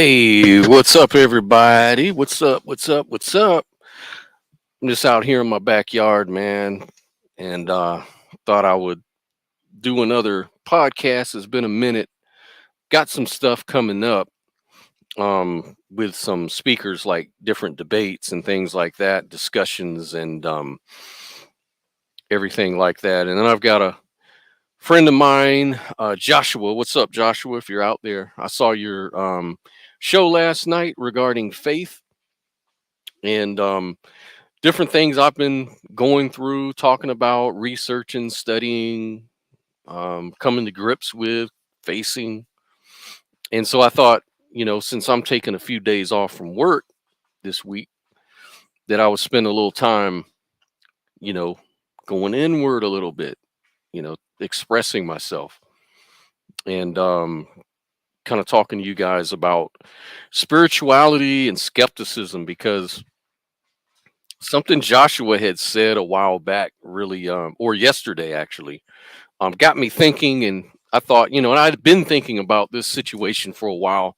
Hey, what's up, everybody? What's up? What's up? What's up? I'm just out here in my backyard, man, and thought I would do another podcast. It's been a minute. Got some stuff coming up with some speakers, like different debates and things like that, discussions and everything like that. And then I've got a friend of mine, Joshua. What's up, Joshua? If you're out there, I saw your show last night regarding faith and different things I've been going through, talking about, researching, studying, coming to grips with, facing. And so I thought, since I'm taking a few days off from work this week, that I would spend a little time, you know, going inward a little bit, expressing myself and kind of talking to you guys about spirituality and skepticism because something Joshua had said a while back, really, or yesterday actually, got me thinking. And I thought, and I'd been thinking about this situation for a while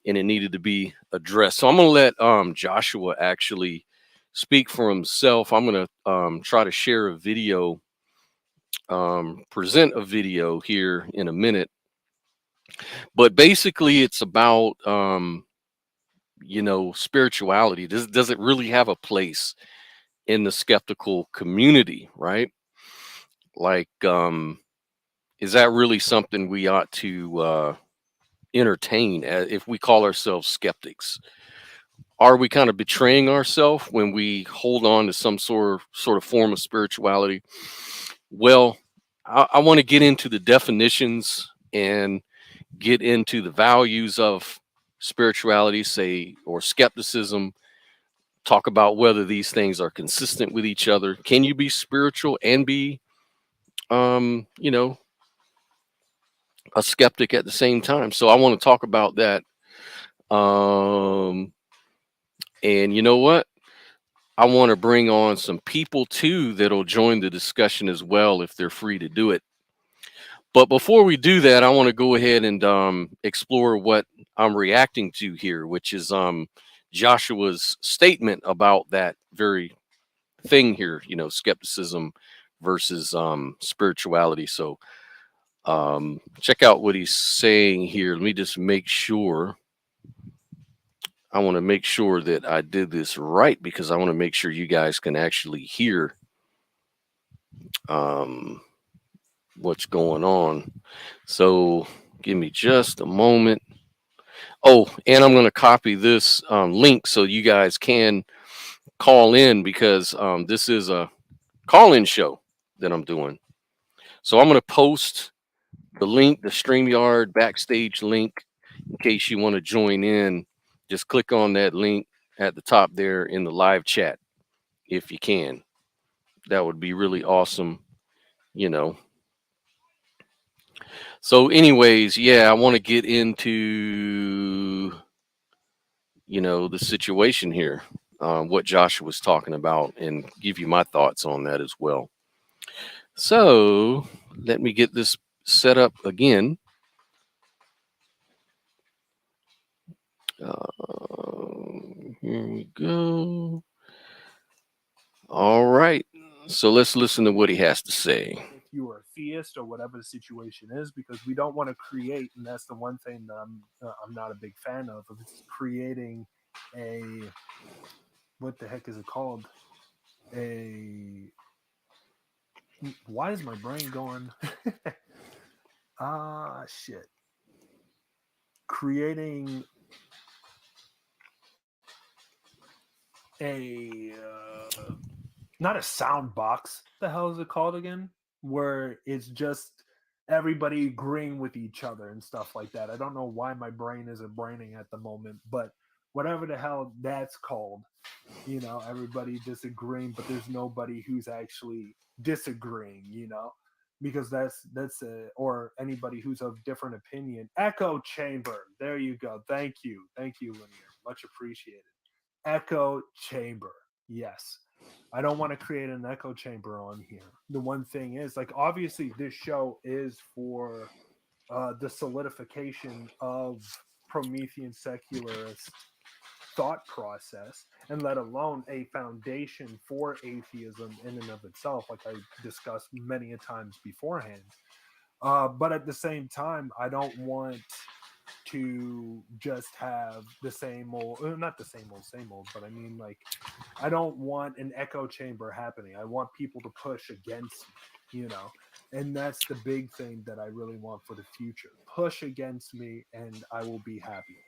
and it needed to be addressed. So I'm going to let Joshua actually speak for himself. I'm going to try to share a video, present a video here in a minute. But basically, it's about, spirituality. Does it really have a place in the skeptical community, right? Like, is that really something we ought to entertain if we call ourselves skeptics? Are we kind of betraying ourselves when we hold on to some sort of form of spirituality? Well, I want to get into the definitions and get into the values of spirituality, say, or skepticism. Talk about whether these things are consistent with each other. Can you be spiritual and be, um, you know, a skeptic at the same time? So I want to talk about that. Um, and you know what? I want to bring on some people too that'll join the discussion as well if they're free to do it. But before we do that, I want to go ahead and explore what I'm reacting to here, which is Joshua's statement about that very thing here, skepticism versus spirituality. So check out what he's saying here. Let me just make sure. I want to make sure that I did this right because I want to make sure you guys can actually hear um, what's going on. So give me just a moment. Oh, and I'm going to copy this link so you guys can call in because this is a call in show that I'm doing. So I'm going to post the link, the StreamYard backstage link, in case you want to join in. Just click on that link at the top there in the live chat if you can. That would be really awesome, you know. So, anyways, yeah, I want to get into, the situation here, what Joshua was talking about, and give you my thoughts on that as well. So, let me get this set up again. Here we go. All right. So let's listen to what he has to say. If you are a theist or whatever the situation is, because we don't want to create, and that's the one thing that I'm not a big fan of. If it's creating a, what the heck is it called? A, why is my brain going? Shit. Creating a not a sound box. The hell is it called again? Where it's just everybody agreeing with each other and stuff like that. I don't know why my brain isn't braining at the moment, but whatever the hell that's called, everybody disagreeing, but there's nobody who's actually disagreeing, because that's or anybody who's of different opinion. Echo chamber. There you go. Thank you, Linear. Much appreciated. Echo chamber. Yes. I don't want to create an echo chamber on here. The one thing is, like, obviously, this show is for the solidification of Promethean secularist thought process, and let alone a foundation for atheism in and of itself, like I discussed many a times beforehand. But at the same time, I don't want to just have the same old, not the same old, but I mean, like, I don't want an echo chamber happening. I want people to push against me, you know? And that's the big thing that I really want for the future. Push against me and I will be happy.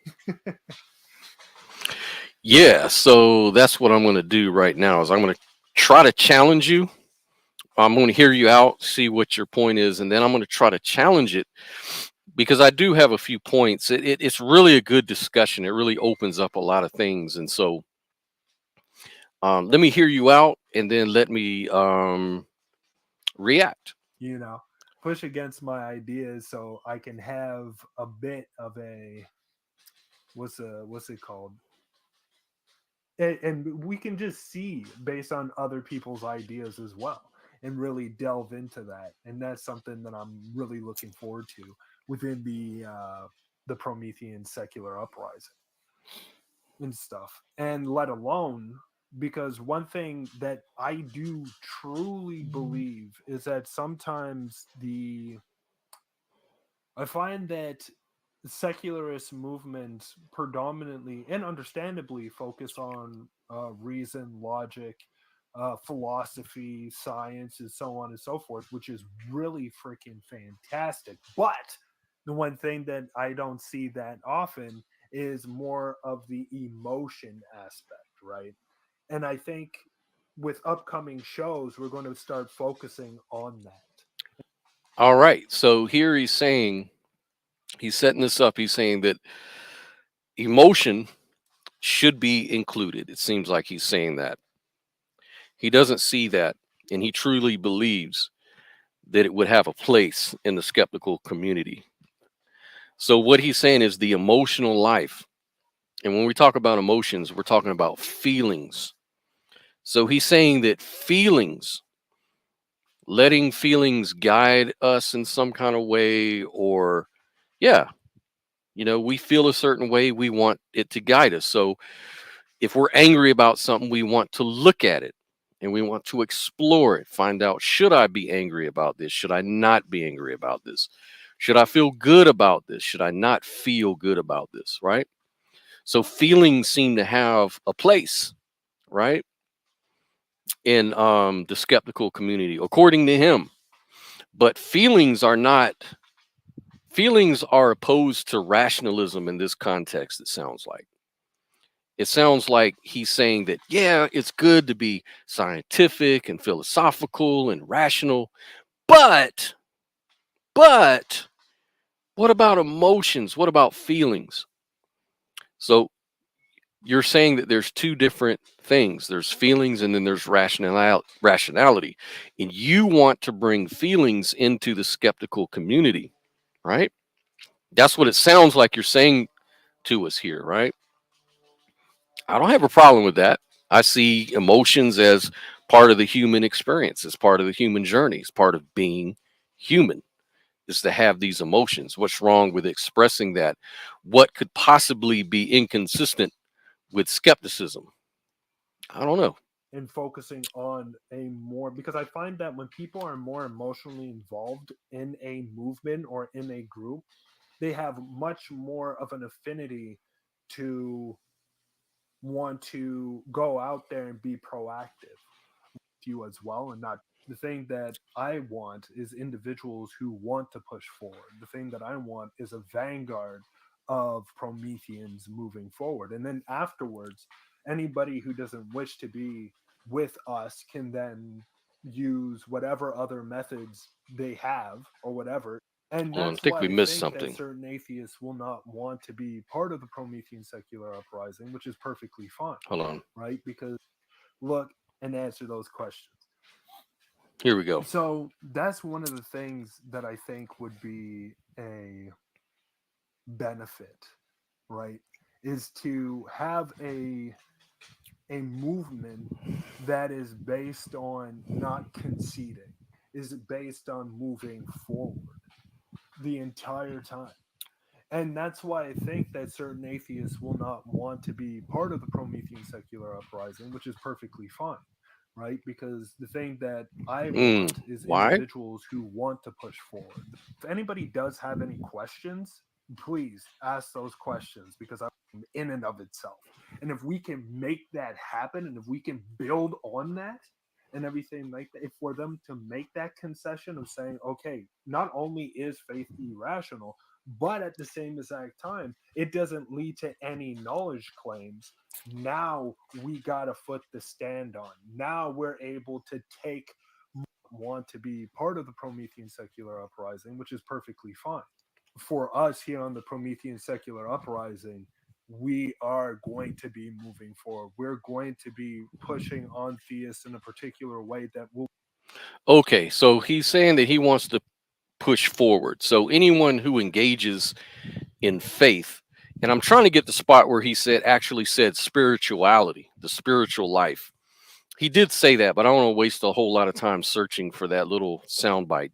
Yeah, so that's what I'm going to do right now is I'm going to try to challenge you. I'm going to hear you out, see what your point is, and then I'm going to try to challenge it because I do have a few points. It's really a good discussion. It really opens up a lot of things. And so let me hear you out and then let me react. you know, push against my ideas so I can have a bit of a what's it called? And we can just see based on other people's ideas as well and really delve into that. And that's something that I'm really looking forward to within the Promethean secular uprising and stuff. And let alone, because one thing that I do truly believe is that sometimes the I find that secularist movements predominantly and understandably focus on reason, logic, philosophy, science, and so on and so forth, which is really freaking fantastic. But the one thing that I don't see that often is more of the emotion aspect, right? And I think with upcoming shows, we're going to start focusing on that. All right. So here he's saying, he's setting this up. He's saying that emotion should be included. It seems like he's saying that. He doesn't see that, and he truly believes that it would have a place in the skeptical community. So, what he's saying is the emotional life. And when we talk about emotions, we're talking about feelings. So, he's saying that feelings, letting feelings guide us in some kind of way, or, yeah, we feel a certain way, we want it to guide us. So, if we're angry about something, we want to look at it and we want to explore it, find out, should I be angry about this? Should I not be angry about this? Should I feel good about this? Should I not feel good about this? Right? So feelings seem to have a place, right? In the skeptical community, according to him. But feelings are opposed to rationalism in this context, it sounds like. It sounds like he's saying that, yeah, it's good to be scientific and philosophical and rational, but, but, what about emotions? What about feelings? So you're saying that there's two different things. There's feelings and then there's rationality. And you want to bring feelings into the skeptical community, right? That's what it sounds like you're saying to us here, right? I don't have a problem with that. I see emotions as part of the human experience, as part of the human journey, as part of being human, is to have these emotions. What's wrong with expressing that? What could possibly be inconsistent with skepticism? I don't know. And focusing on a more, because I find that when people are more emotionally involved in a movement or in a group, they have much more of an affinity to want to go out there and be proactive with you as well. And not the thing that I want is individuals who want to push forward. The thing that I want is a vanguard of Prometheans moving forward. And then afterwards, anybody who doesn't wish to be with us can then use whatever other methods they have or whatever. And Hold on, I that's think why we I missed think that something. certain atheists will not want to be part of the Promethean secular uprising, which is perfectly fine, Hold on. right? Because look and answer those questions. Here we go. So that's one of the things that I think would be a benefit, right? Is to have a movement that is based on not conceding, is based on moving forward the entire time. And that's why I think that certain atheists will not want to be part of the Promethean secular uprising, which is perfectly fine, right? Because the thing that I want is Why? individuals who want to push forward. If anybody does have any questions, please ask those questions, because I'm in and of itself. And if we can make that happen, and if we can build on that and everything like that, if for them to make that concession of saying, okay, not only is faith irrational, but at the same exact time, it doesn't lead to any knowledge claims. Now we got a foot to stand on. Now we're able to take want to be part of the Promethean secular uprising, which is perfectly fine. For us here on the Promethean secular uprising, we are going to be moving forward. We're going to be pushing on theists in a particular way that will. Okay, so he's saying that he wants to push forward. So anyone who engages in faith, and I'm trying to get the spot where he said actually said spirituality, the spiritual life. He did say that, but I don't want to waste a whole lot of time searching for that little soundbite.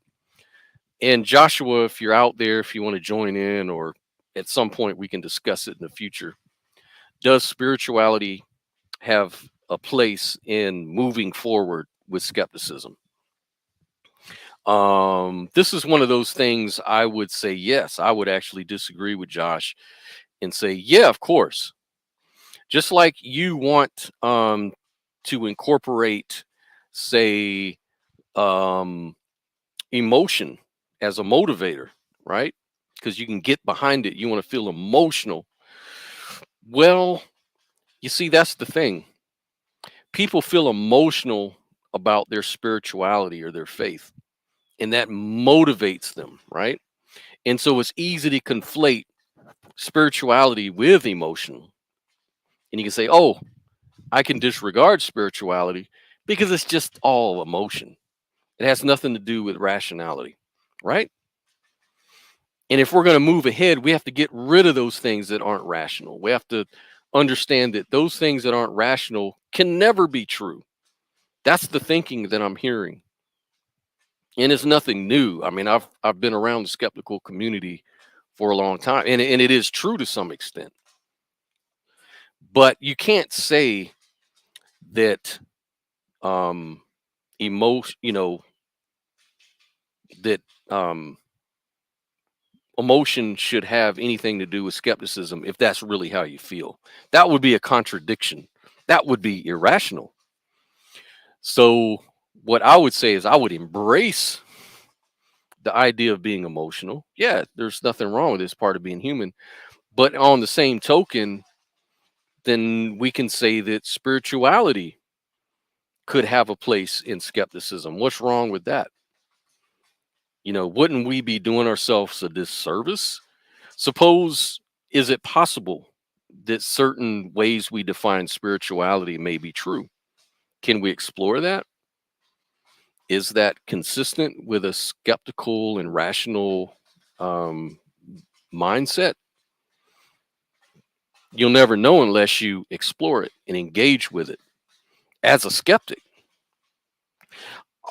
And Joshua, if you're out there, if you want to join in, or at some point we can discuss it in the future, does spirituality have a place in moving forward with skepticism? This is one of those things I would say yes. I would actually disagree with Josh and say, yeah, of course. Just like you want to incorporate, say, um, emotion as a motivator, right? Because you can get behind it. You want to feel emotional. Well, you see, that's the thing. People feel emotional about their spirituality or their faith, and that motivates them, right? And so it's easy to conflate spirituality with emotion. And you can say, oh, I can disregard spirituality because it's just all emotion. It has nothing to do with rationality, right? And if we're going to move ahead, we have to get rid of those things that aren't rational. We have to understand that those things that aren't rational can never be true. That's the thinking that I'm hearing. And it's nothing new. I mean, I've been around the skeptical community for a long time, and it is true to some extent. But you can't say that emotion, that um emotion should have anything to do with skepticism if that's really how you feel. That would be a contradiction. That would be irrational. So, what I would say is I would embrace the idea of being emotional. Yeah, there's nothing wrong with this part of being human. But on the same token, then we can say that spirituality could have a place in skepticism. What's wrong with that? Wouldn't we be doing ourselves a disservice? Suppose, is it possible that certain ways we define spirituality may be true? Can we explore that? Is that consistent with a skeptical and rational um, mindset? You'll never know unless you explore it and engage with it as a skeptic.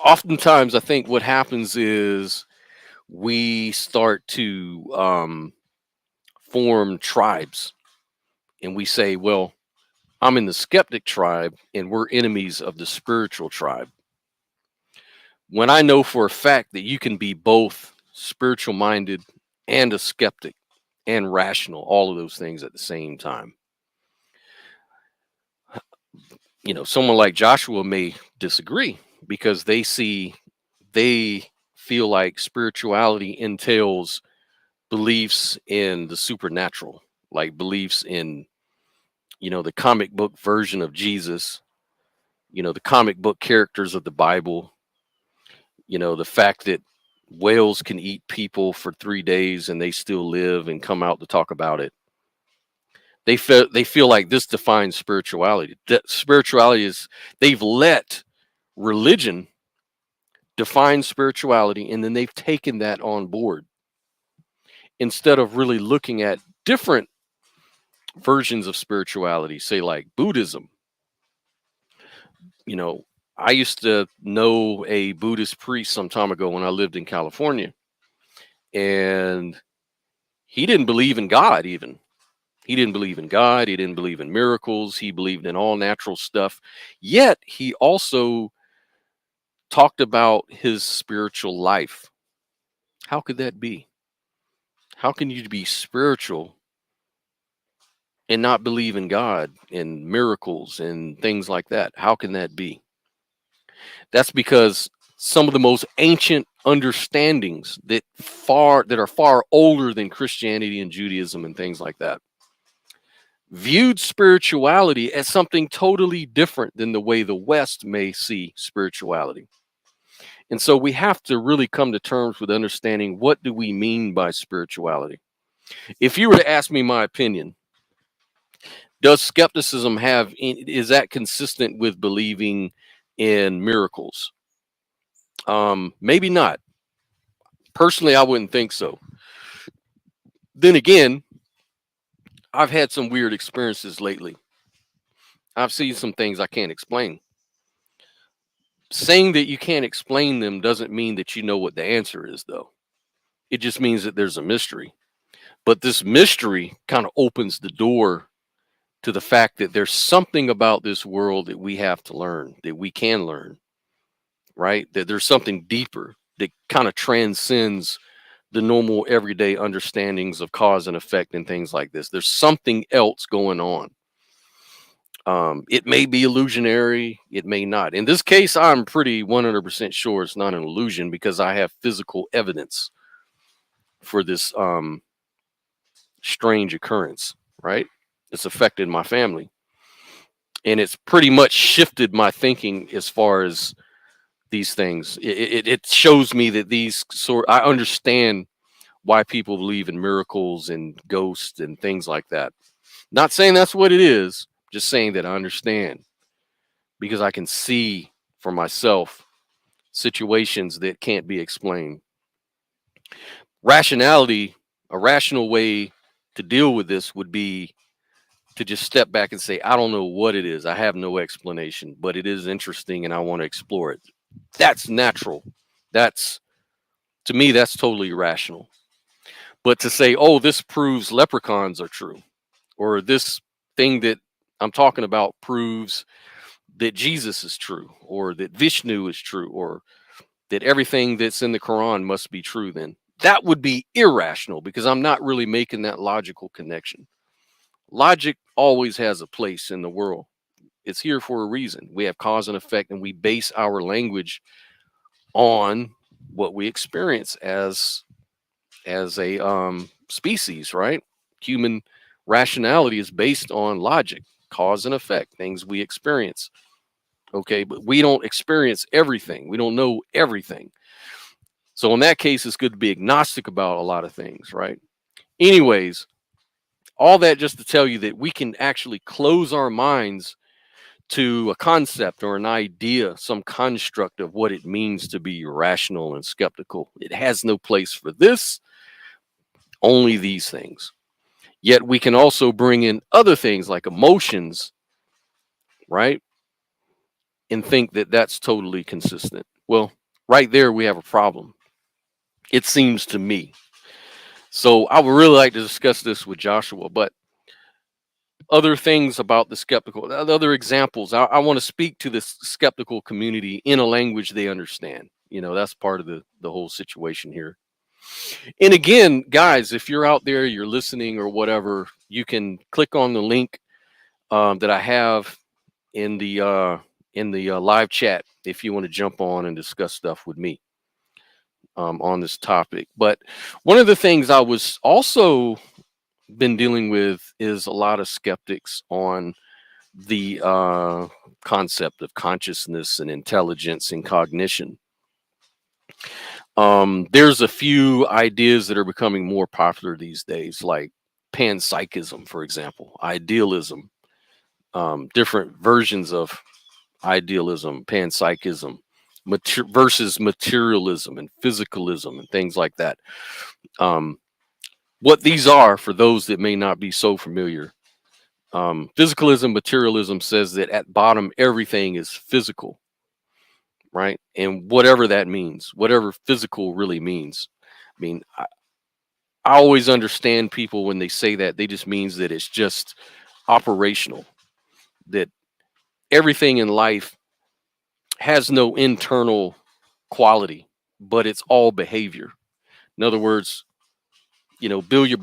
Oftentimes, I think what happens is we start to form tribes, and we say, well, I'm in the skeptic tribe and we're enemies of the spiritual tribe. When I know for a fact that you can be both spiritual minded and a skeptic and rational, all of those things at the same time. Someone like Joshua may disagree because they feel like spirituality entails beliefs in the supernatural, like beliefs in, the comic book version of Jesus, the comic book characters of the Bible, the fact that whales can eat people for 3 days and they still live and come out to talk about it. They feel like this defines spirituality. That spirituality is, they've let religion define spirituality, and then they've taken that on board instead of really looking at different versions of spirituality, say like Buddhism. You know, I used to know a Buddhist priest some time ago when I lived in California, and He didn't believe in God even. He didn't believe in God. He didn't believe in miracles. He believed in all natural stuff. Yet he also talked about his spiritual life. How could that be? How can you be spiritual and not believe in God and miracles and things like that? How can that be? That's because some of the most ancient understandings that are far older than Christianity and Judaism and things like that viewed spirituality as something totally different than the way the West may see spirituality. And so we have to really come to terms with understanding, what do we mean by spirituality? If you were to ask me my opinion, does skepticism is that consistent with believing in miracles? Maybe not. Personally, I wouldn't think so. Then again, I've had some weird experiences lately. I've seen some things I can't explain. Saying that you can't explain them doesn't mean that you know what the answer is, though. It just means that there's a mystery. But this mystery kind of opens the door to the fact that there's something about this world that we have to learn, that we can learn, right? That there's something deeper that kind of transcends the normal everyday understandings of cause and effect and things like this. There's something else going on. It may be illusionary, it may not. In this case, I'm pretty 100% sure it's not an illusion, because I have physical evidence for this strange occurrence, right? It's affected my family. And it's pretty much shifted my thinking as far as these things. It shows me that I understand why people believe in miracles and ghosts and things like that. Not saying that's what it is, just saying that I understand, because I can see for myself situations that can't be explained. Rationality, a rational way to deal with this would be to just step back and say, I don't know what it is. I have no explanation, but it is interesting and I want to explore it. That's natural. That's, to me, that's totally rational. But to say, oh, this proves leprechauns are true, or this thing that I'm talking about proves that Jesus is true, or that Vishnu is true, or that everything that's in the Quran must be true, then that would be irrational, because I'm not really making that logical connection. Logic always has a place in the world. It's here for a reason. We have cause and effect, and we base our language on what we experience as a species, right? Human rationality is based on logic, cause and effect, things we experience. Okay, but we don't experience everything. We don't know everything. So in that case, it's good to be agnostic about a lot of things, right? Anyways, all that just to tell you that we can actually close our minds to a concept or an idea, some construct of what it means to be rational and skeptical. It has no place for this, only these things. Yet we can also bring in other things like emotions, right? And think that that's totally consistent. Well, right there we have a problem, it seems to me. So I would really like to discuss this with Joshua, but other things about the skeptical, other examples. I want to speak to this skeptical community in a language they understand. You know, that's part of the whole situation here. And again, guys, if you're out there, you're listening or whatever, you can click on the link that I have in the live chat if you want to jump on and discuss stuff with me on this topic. But one of the things I was also been dealing with is a lot of skeptics on the concept of consciousness and intelligence and cognition. There's a few ideas that are becoming more popular these days, like panpsychism, for example, idealism, different versions of idealism, panpsychism, versus materialism and physicalism and things like that. What these are, for those that may not be so familiar, physicalism, materialism says that at bottom everything is physical, right? And whatever that means, whatever physical really means. I mean, I always understand people when they say that, they just means that it's just operational, that everything in life has no internal quality, but it's all behavior. In other words, billiard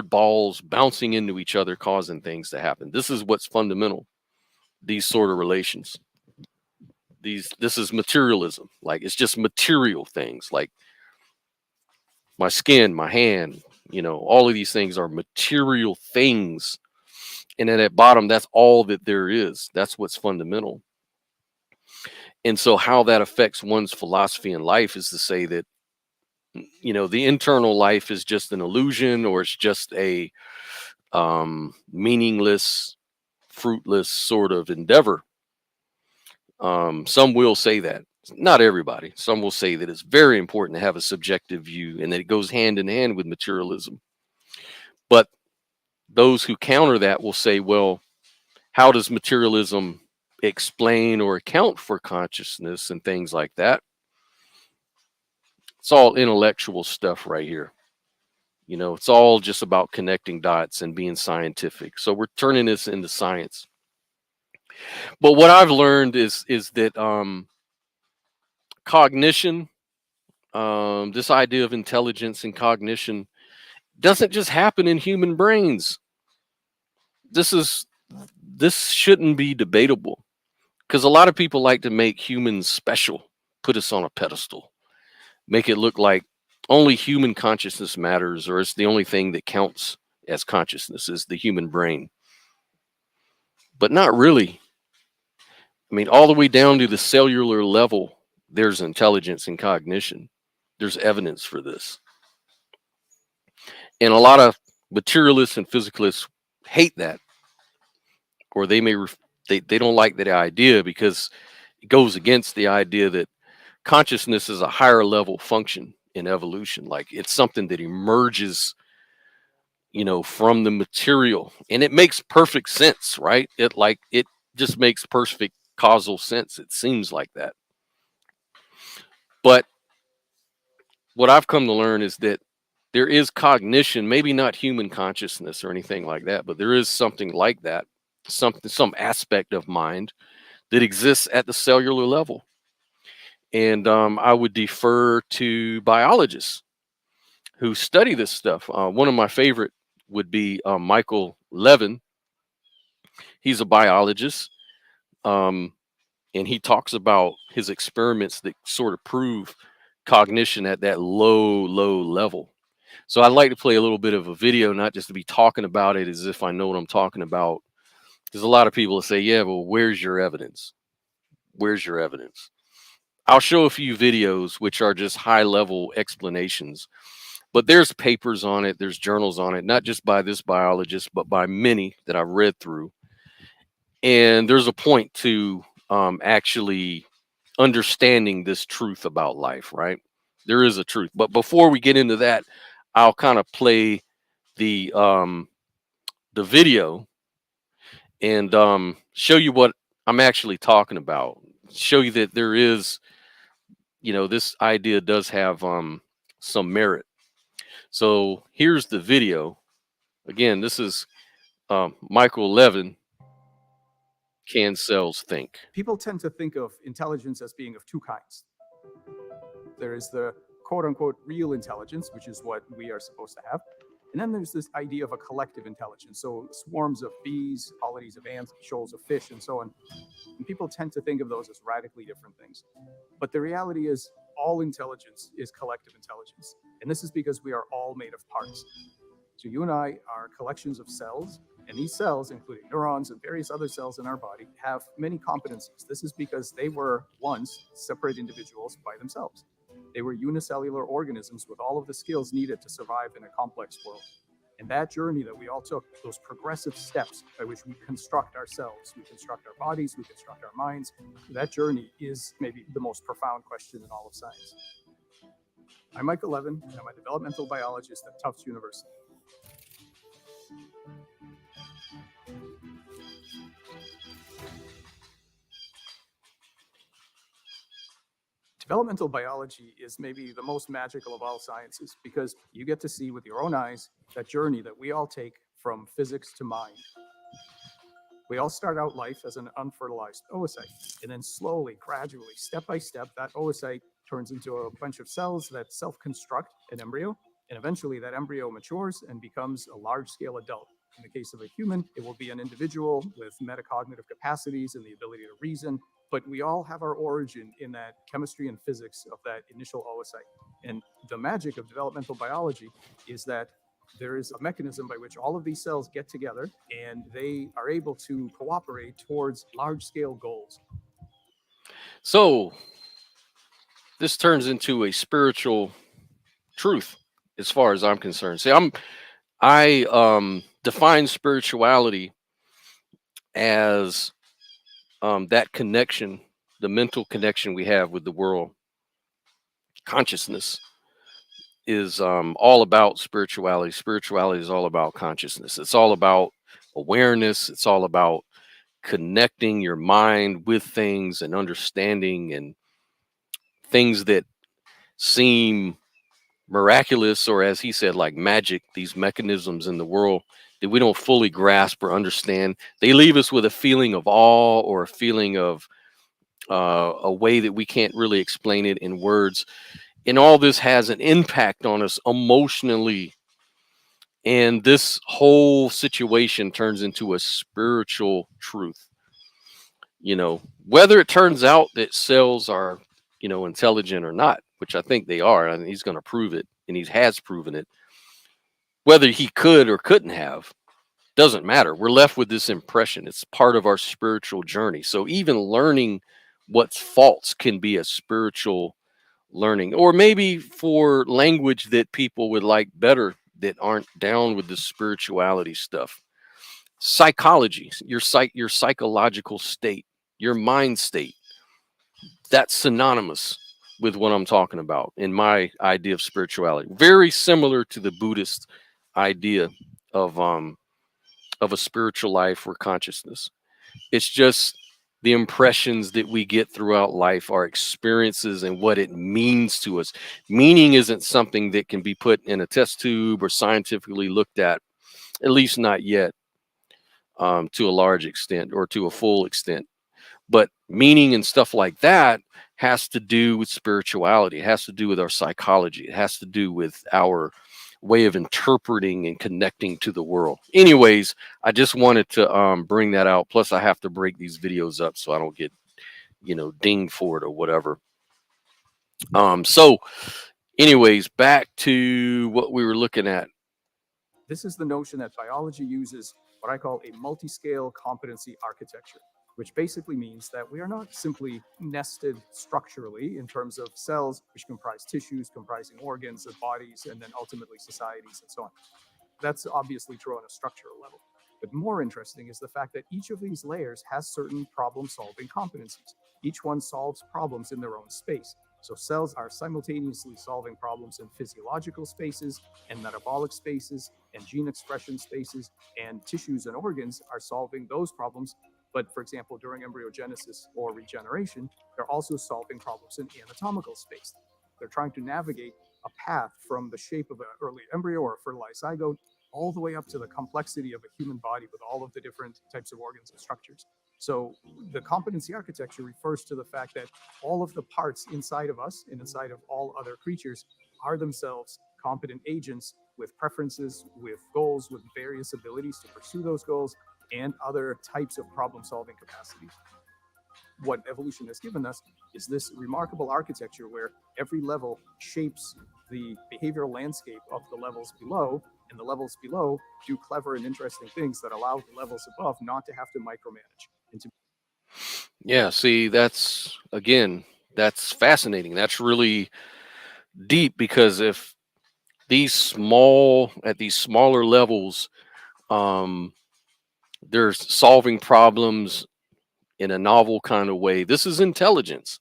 balls bouncing into each other, causing things to happen. This is what's fundamental. These sort of relations. This is materialism. Like, it's just material things. Like my skin, my hand. All of these things are material things. And then at bottom, that's all that there is. That's what's fundamental. And so, how that affects one's philosophy in life is to say that the internal life is just an illusion, or it's just a meaningless, fruitless sort of endeavor. Some will say that. Not everybody. Some will say that it's very important to have a subjective view and that it goes hand in hand with materialism. But those who counter that will say, well, how does materialism explain or account for consciousness and things like that? It's all intellectual stuff right here. It's all just about connecting dots and being scientific. So we're turning this into science. But what I've learned is that cognition, this idea of intelligence and cognition, doesn't just happen in human brains. This shouldn't be debatable, because a lot of people like to make humans special, put us on a pedestal, make it look like only human consciousness matters, or it's the only thing that counts as consciousness is the human brain. But not really. I mean, all the way down to the cellular level, there's intelligence and cognition. There's evidence for this. And a lot of materialists and physicalists hate that, or they don't like that idea because it goes against the idea that consciousness is a higher level function in evolution. Like, it's something that emerges, from the material, and it makes perfect sense, right? It just makes perfect causal sense. It seems like that. But what I've come to learn is that there is cognition, maybe not human consciousness or anything like that, but there is something like that, some aspect of mind that exists at the cellular level. And I would defer to biologists who study this stuff. One of my favorite would be Michael Levin. He's a biologist, um, and he talks about his experiments that sort of prove cognition at that low level. So I'd like to play a little bit of a video, not just to be talking about it as if I know what I'm talking about. There's a lot of people that say, yeah, well, where's your evidence? Where's your evidence? I'll show a few videos which are just high level explanations, but there's papers on it, there's journals on it, not just by this biologist, but by many that I've read through. And there's a point to actually understanding this truth about life, right? There is a truth. But before we get into that, I'll kind of play the video and show you what I'm actually talking about. Show you that there is, this idea does have some merit. So here's the video. Again, this is Michael Levin. Can cells think? People tend to think of intelligence as being of two kinds. There is the quote unquote real intelligence, which is what we are supposed to have. And then there's this idea of a collective intelligence. So swarms of bees, colonies of ants, shoals of fish, and so on. And people tend to think of those as radically different things. But the reality is all intelligence is collective intelligence. And this is because we are all made of parts. So you and I are collections of cells, and these cells, including neurons and various other cells in our body, have many competencies. This is because they were once separate individuals by themselves. They were unicellular organisms with all of the skills needed to survive in a complex world. And that journey that we all took, those progressive steps by which we construct ourselves, we construct our bodies, we construct our minds, that journey is maybe the most profound question in all of science. I'm Michael Levin, and I'm a developmental biologist at Tufts University. Developmental biology is maybe the most magical of all sciences because you get to see with your own eyes that journey that we all take from physics to mind. We all start out life as an unfertilized oocyte, and then slowly, gradually, step by step, that oocyte turns into a bunch of cells that self-construct an embryo, and eventually that embryo matures and becomes a large-scale adult. In the case of a human, it will be an individual with metacognitive capacities and the ability to reason, but we all have our origin in that chemistry and physics of that initial oocyte. And the magic of developmental biology is that there is a mechanism by which all of these cells get together and they are able to cooperate towards large-scale goals. So this turns into a spiritual truth as far as I'm concerned. See, I define spirituality as that connection, the mental connection we have with the world. Consciousness is all about spirituality. Spirituality is all about consciousness. It's all about awareness. It's all about connecting your mind with things and understanding and things that seem miraculous, or as he said, like magic, these mechanisms in the world that we don't fully grasp or understand. They leave us with a feeling of awe or a feeling of a way that we can't really explain it in words. And all this has an impact on us emotionally. And this whole situation turns into a spiritual truth. You know, whether it turns out that cells are, intelligent or not, which I think they are, and he's going to prove it, and he has proven it. Whether he could or couldn't have, doesn't matter. We're left with this impression. It's part of our spiritual journey. So even learning what's false can be a spiritual learning, or maybe for language that people would like better that aren't down with the spirituality stuff. Psychology, your psychological state, your mind state, that's synonymous with what I'm talking about in my idea of spirituality. Very similar to the Buddhist idea of a spiritual life or consciousness. It's just the impressions that we get throughout life, our experiences, and what it means to us. Meaning isn't something that can be put in a test tube or scientifically looked at least not yet, to a large extent or to a full extent. But meaning and stuff like that has to do with spirituality. It has to do with our psychology. It has to do with our way of interpreting and connecting to the world. Anyways, I just wanted to bring that out. Plus, I have to break these videos up so I don't get, dinged for it or whatever. So anyways, back to what we were looking at. This is the notion that biology uses what I call a multi-scale competency architecture, which basically means that we are not simply nested structurally in terms of cells, which comprise tissues, comprising organs and bodies, and then ultimately societies and so on. That's obviously true on a structural level. But more interesting is the fact that each of these layers has certain problem-solving competencies. Each one solves problems in their own space. So cells are simultaneously solving problems in physiological spaces and metabolic spaces and gene expression spaces, and tissues and organs are solving those problems. But for example, during embryogenesis or regeneration, they're also solving problems in anatomical space. They're trying to navigate a path from the shape of an early embryo or a fertilized zygote all the way up to the complexity of a human body with all of the different types of organs and structures. So the competency architecture refers to the fact that all of the parts inside of us and inside of all other creatures are themselves competent agents with preferences, with goals, with various abilities to pursue those goals, and other types of problem-solving capacities. What evolution has given us is this remarkable architecture where every level shapes the behavioral landscape of the levels below, and the levels below do clever and interesting things that allow the levels above not to have to micromanage. Yeah, see, that's fascinating. That's really deep, because if at these smaller levels, they're solving problems in a novel kind of way. This is intelligence.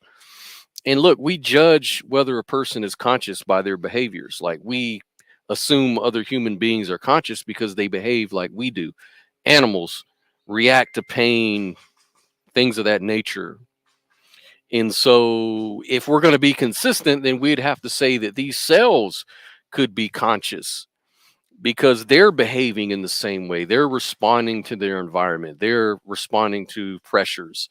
And look, we judge whether a person is conscious by their behaviors. Like, we assume other human beings are conscious because they behave like we do. Animals react to pain, things of that nature. And so, if we're going to be consistent, then we'd have to say that these cells could be conscious because they're behaving in the same way. They're responding to their environment, they're responding to pressures,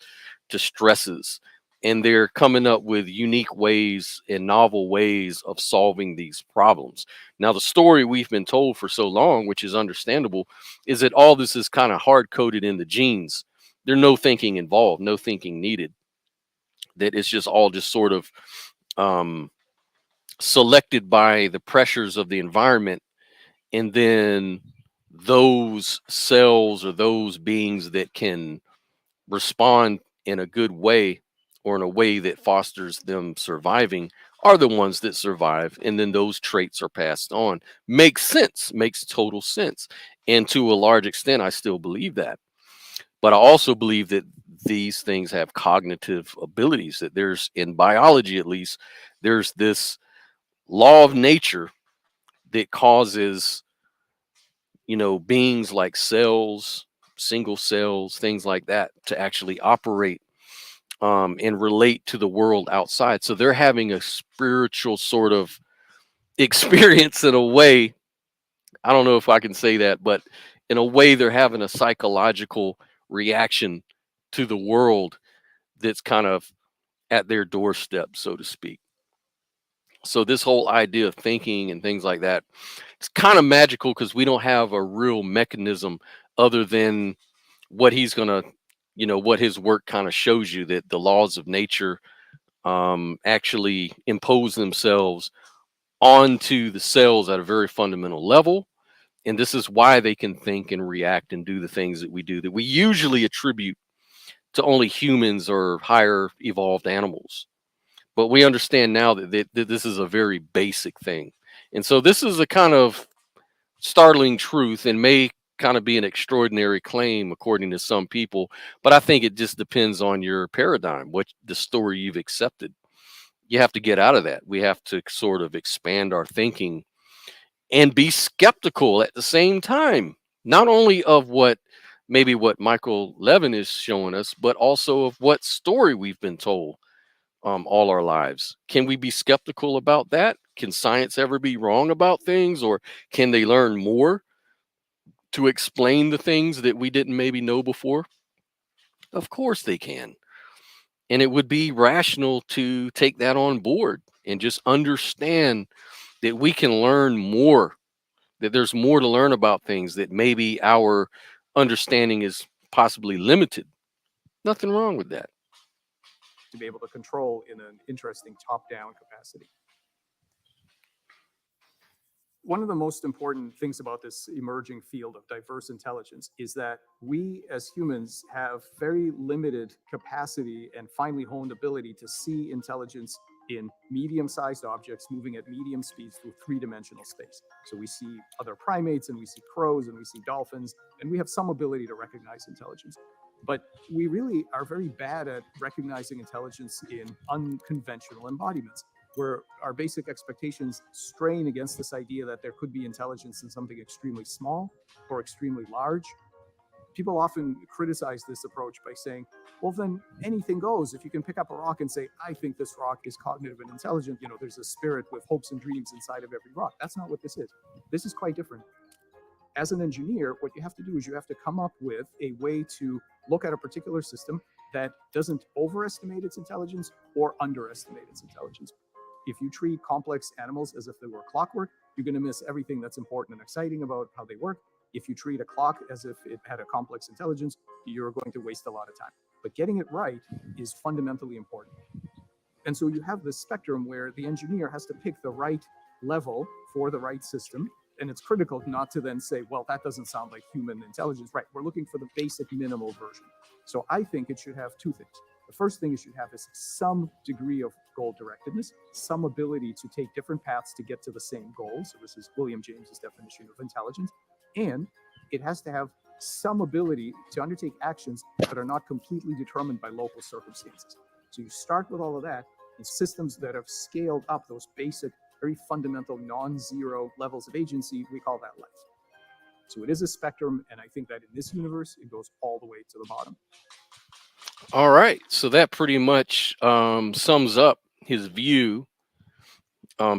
to stresses, and they're coming up with unique ways and novel ways of solving these problems. Now, the story we've been told for so long, which is understandable, is that all this is kind of hard coded in the genes. There's no thinking involved, no thinking needed. That it's just all just sort of um, selected by the pressures of the environment, and then those cells or those beings that can respond in a good way or in a way that fosters them surviving are the ones that survive, and then those traits are passed on. Makes sense, makes total sense. And to a large extent I still believe that, but I also believe that these things have cognitive abilities, that there's, in biology at least, there's this law of nature that causes, beings like cells, single cells, things like that, to actually operate and relate to the world outside. So they're having a spiritual sort of experience in a way. I don't know if I can say that, but in a way, they're having a psychological reaction to the world that's kind of at their doorstep, so to speak. So this whole idea of thinking and things like that, it's kind of magical because we don't have a real mechanism other than what he's gonna, what his work kind of shows you, that the laws of nature actually impose themselves onto the cells at a very fundamental level. And this is why they can think and react and do the things that we do, that we usually attribute to only humans or higher evolved animals. But we understand now that this is a very basic thing. And so this is a kind of startling truth and may kind of be an extraordinary claim according to some people. But I think it just depends on your paradigm, what the story you've accepted. You have to get out of that. We have to sort of expand our thinking and be skeptical at the same time, not only of what Michael Levin is showing us, but also of what story we've been told all our lives. Can we be skeptical about that? Can science ever be wrong about things, or can they learn more to explain the things that we didn't maybe know before? Of course they can. And it would be rational to take that on board and just understand that we can learn more, that there's more to learn about things, that maybe our understanding is possibly limited. Nothing wrong with that. To be able to control in an interesting top-down capacity. One of the most important things about this emerging field of diverse intelligence is that we as humans have very limited capacity and finely honed ability to see intelligence in medium-sized objects moving at medium speeds through three-dimensional space. So we see other primates, and we see crows, and we see dolphins, and we have some ability to recognize intelligence. But we really are very bad at recognizing intelligence in unconventional embodiments, where our basic expectations strain against this idea that there could be intelligence in something extremely small or extremely large. People often criticize this approach by saying, well, then anything goes. If you can pick up a rock and say, I think this rock is cognitive and intelligent, there's a spirit with hopes and dreams inside of every rock. That's not what this is. This is quite different. As an engineer, what you have to do is you have to come up with a way to look at a particular system that doesn't overestimate its intelligence or underestimate its intelligence. If you treat complex animals as if they were clockwork, you're going to miss everything that's important and exciting about how they work. If you treat a clock as if it had a complex intelligence, you're going to waste a lot of time. But getting it right is fundamentally important. And so you have this spectrum where the engineer has to pick the right level for the right system. And it's critical not to then say, well, that doesn't sound like human intelligence. Right, we're looking for the basic minimal version. So I think it should have two things. The first thing it should have is some degree of goal directedness, some ability to take different paths to get to the same goal. So this is William James's definition of intelligence. And it has to have some ability to undertake actions that are not completely determined by local circumstances. So you start with all of that, and systems that have scaled up those basic, very fundamental non-zero levels of agency, we call that life. So it is a spectrum, and I think that in this universe, it goes all the way to the bottom. All right. So that pretty much sums up his view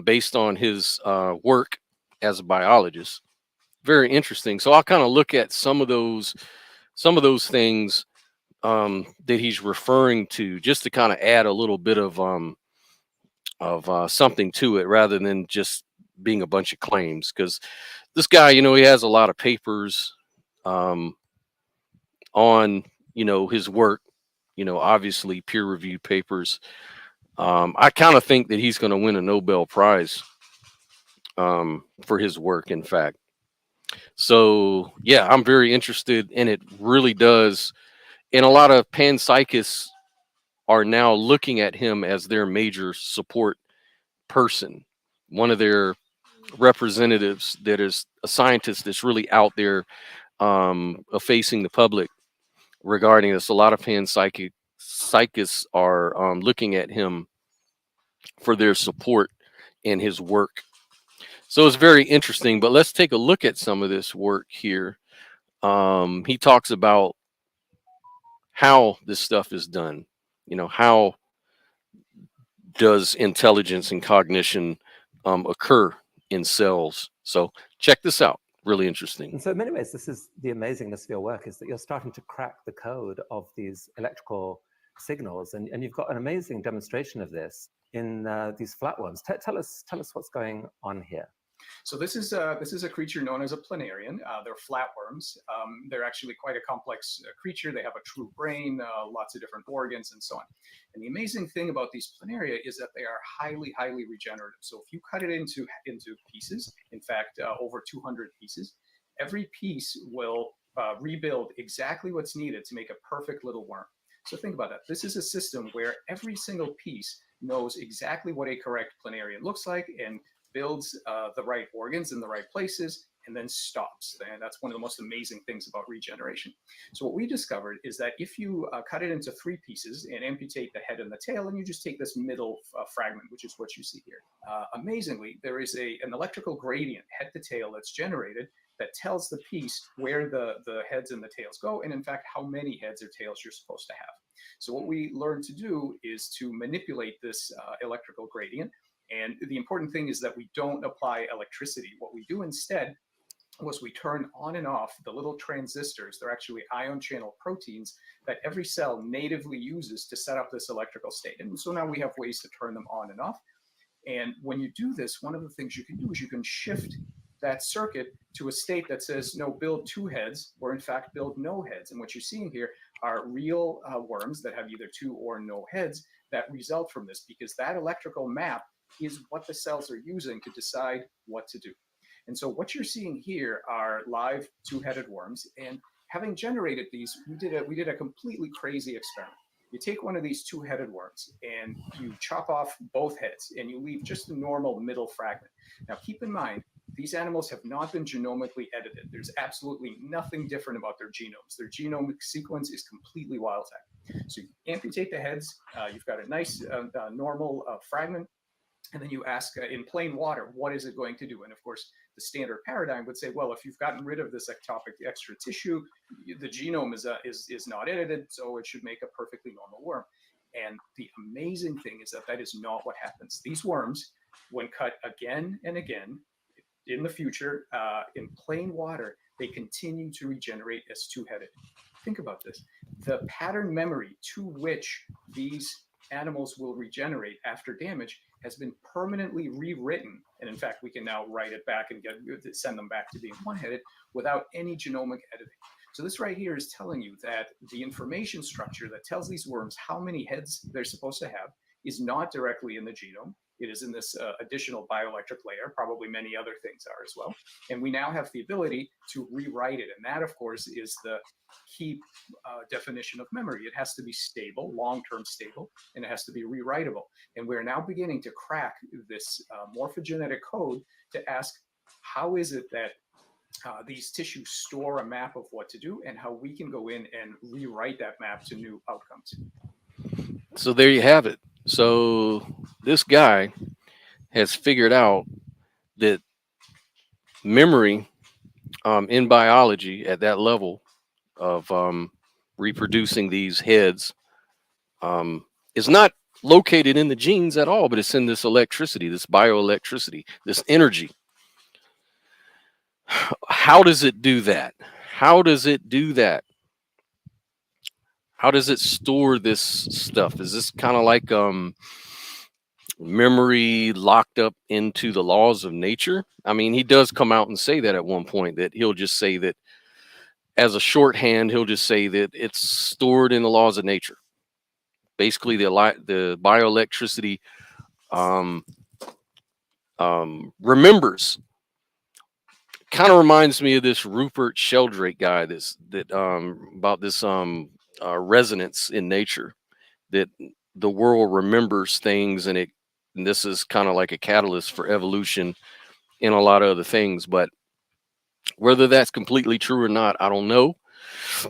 based on his work as a biologist. Very interesting. So I'll kind of look at some of those things that he's referring to, just to kind of add a little bit of something to it, rather than just being a bunch of claims. Because this guy, he has a lot of papers um, on his work. Obviously peer-reviewed papers. I kind of think that he's going to win a Nobel Prize for his work. In fact, so yeah, I'm very interested, and it really does. And a lot of panpsychists are now looking at him as their major support person, one of their representatives that is a scientist that's really out there facing the public regarding this. A lot of psychists are looking at him for their support in his work. So it's very interesting. But let's take a look at some of this work here. He talks about how this stuff is done. How does intelligence and cognition occur in cells? So check this out. Really interesting. And so in many ways, this is the amazingness of your work, is that you're starting to crack the code of these electrical signals. And you've got an amazing demonstration of this in these flatworms. Tell us what's going on here. So this is a creature known as a planarian. They're flatworms. They're actually quite a complex creature. They have a true brain, lots of different organs, and so on. And the amazing thing about these planaria is that they are highly, highly regenerative. So if you cut it into pieces, in fact, over 200 pieces, every piece will rebuild exactly what's needed to make a perfect little worm. So think about that. This is a system where every single piece knows exactly what a correct planarian looks like and builds the right organs in the right places, and then stops. And that's one of the most amazing things about regeneration. So what we discovered is that if you cut it into 3 pieces and amputate the head and the tail, and you just take this middle fragment, which is what you see here, amazingly, there is an electrical gradient head to tail that's generated that tells the piece where the heads and the tails go, and in fact, how many heads or tails you're supposed to have. So what we learned to do is to manipulate this electrical gradient. And the important thing is that we don't apply electricity. What we do instead was we turn on and off the little transistors. They're actually ion channel proteins that every cell natively uses to set up this electrical state. And so now we have ways to turn them on and off. And when you do this, one of the things you can do is you can shift that circuit to a state that says, no, build 2 heads, or in fact, build no heads. And what you're seeing here are real worms that have either 2 or no heads that result from this, because that electrical map is what the cells are using to decide what to do. And so what you're seeing here are live 2-headed worms. And having generated these, we did a completely crazy experiment. You take one of these 2-headed worms and you chop off both heads and you leave just the normal middle fragment. Now keep in mind, these animals have not been genomically edited. There's absolutely nothing different about their genomes. Their genomic sequence is completely wild type. So you amputate the heads, you've got a nice normal fragment. And then you ask in plain water, what is it going to do? And of course, the standard paradigm would say, well, if you've gotten rid of this ectopic extra tissue, the genome is not edited, so it should make a perfectly normal worm. And the amazing thing is that is not what happens. These worms, when cut again and again in the future, in plain water, they continue to regenerate as 2-headed. Think about this. The pattern memory to which these animals will regenerate after damage has been permanently rewritten. And in fact, we can now write it back and send them back to being 1-headed without any genomic editing. So this right here is telling you that the information structure that tells these worms how many heads they're supposed to have is not directly in the genome. It is in this additional bioelectric layer. Probably many other things are as well. And we now have the ability to rewrite it. And that, of course, is the key definition of memory. It has to be stable, long-term stable, and it has to be rewritable. And we're now beginning to crack this morphogenetic code to ask, how is it that these tissues store a map of what to do, and how we can go in and rewrite that map to new outcomes. So there you have it. So this guy has figured out that memory in biology at that level of reproducing these heads is not located in the genes at all, but it's in this electricity, this bioelectricity, this energy. How does it do that? How does it do that? How does it store this stuff? Is this kind of like memory locked up into the laws of nature? I mean, he does come out and say that at one point, that he'll just say that as a shorthand, he'll just say that it's stored in the laws of nature. Basically, the bioelectricity remembers. Kind of reminds me of this Rupert Sheldrake guy about this resonance in nature, that the world remembers things, and this is kind of like a catalyst for evolution and a lot of other things. But whether that's completely true or not, I don't know.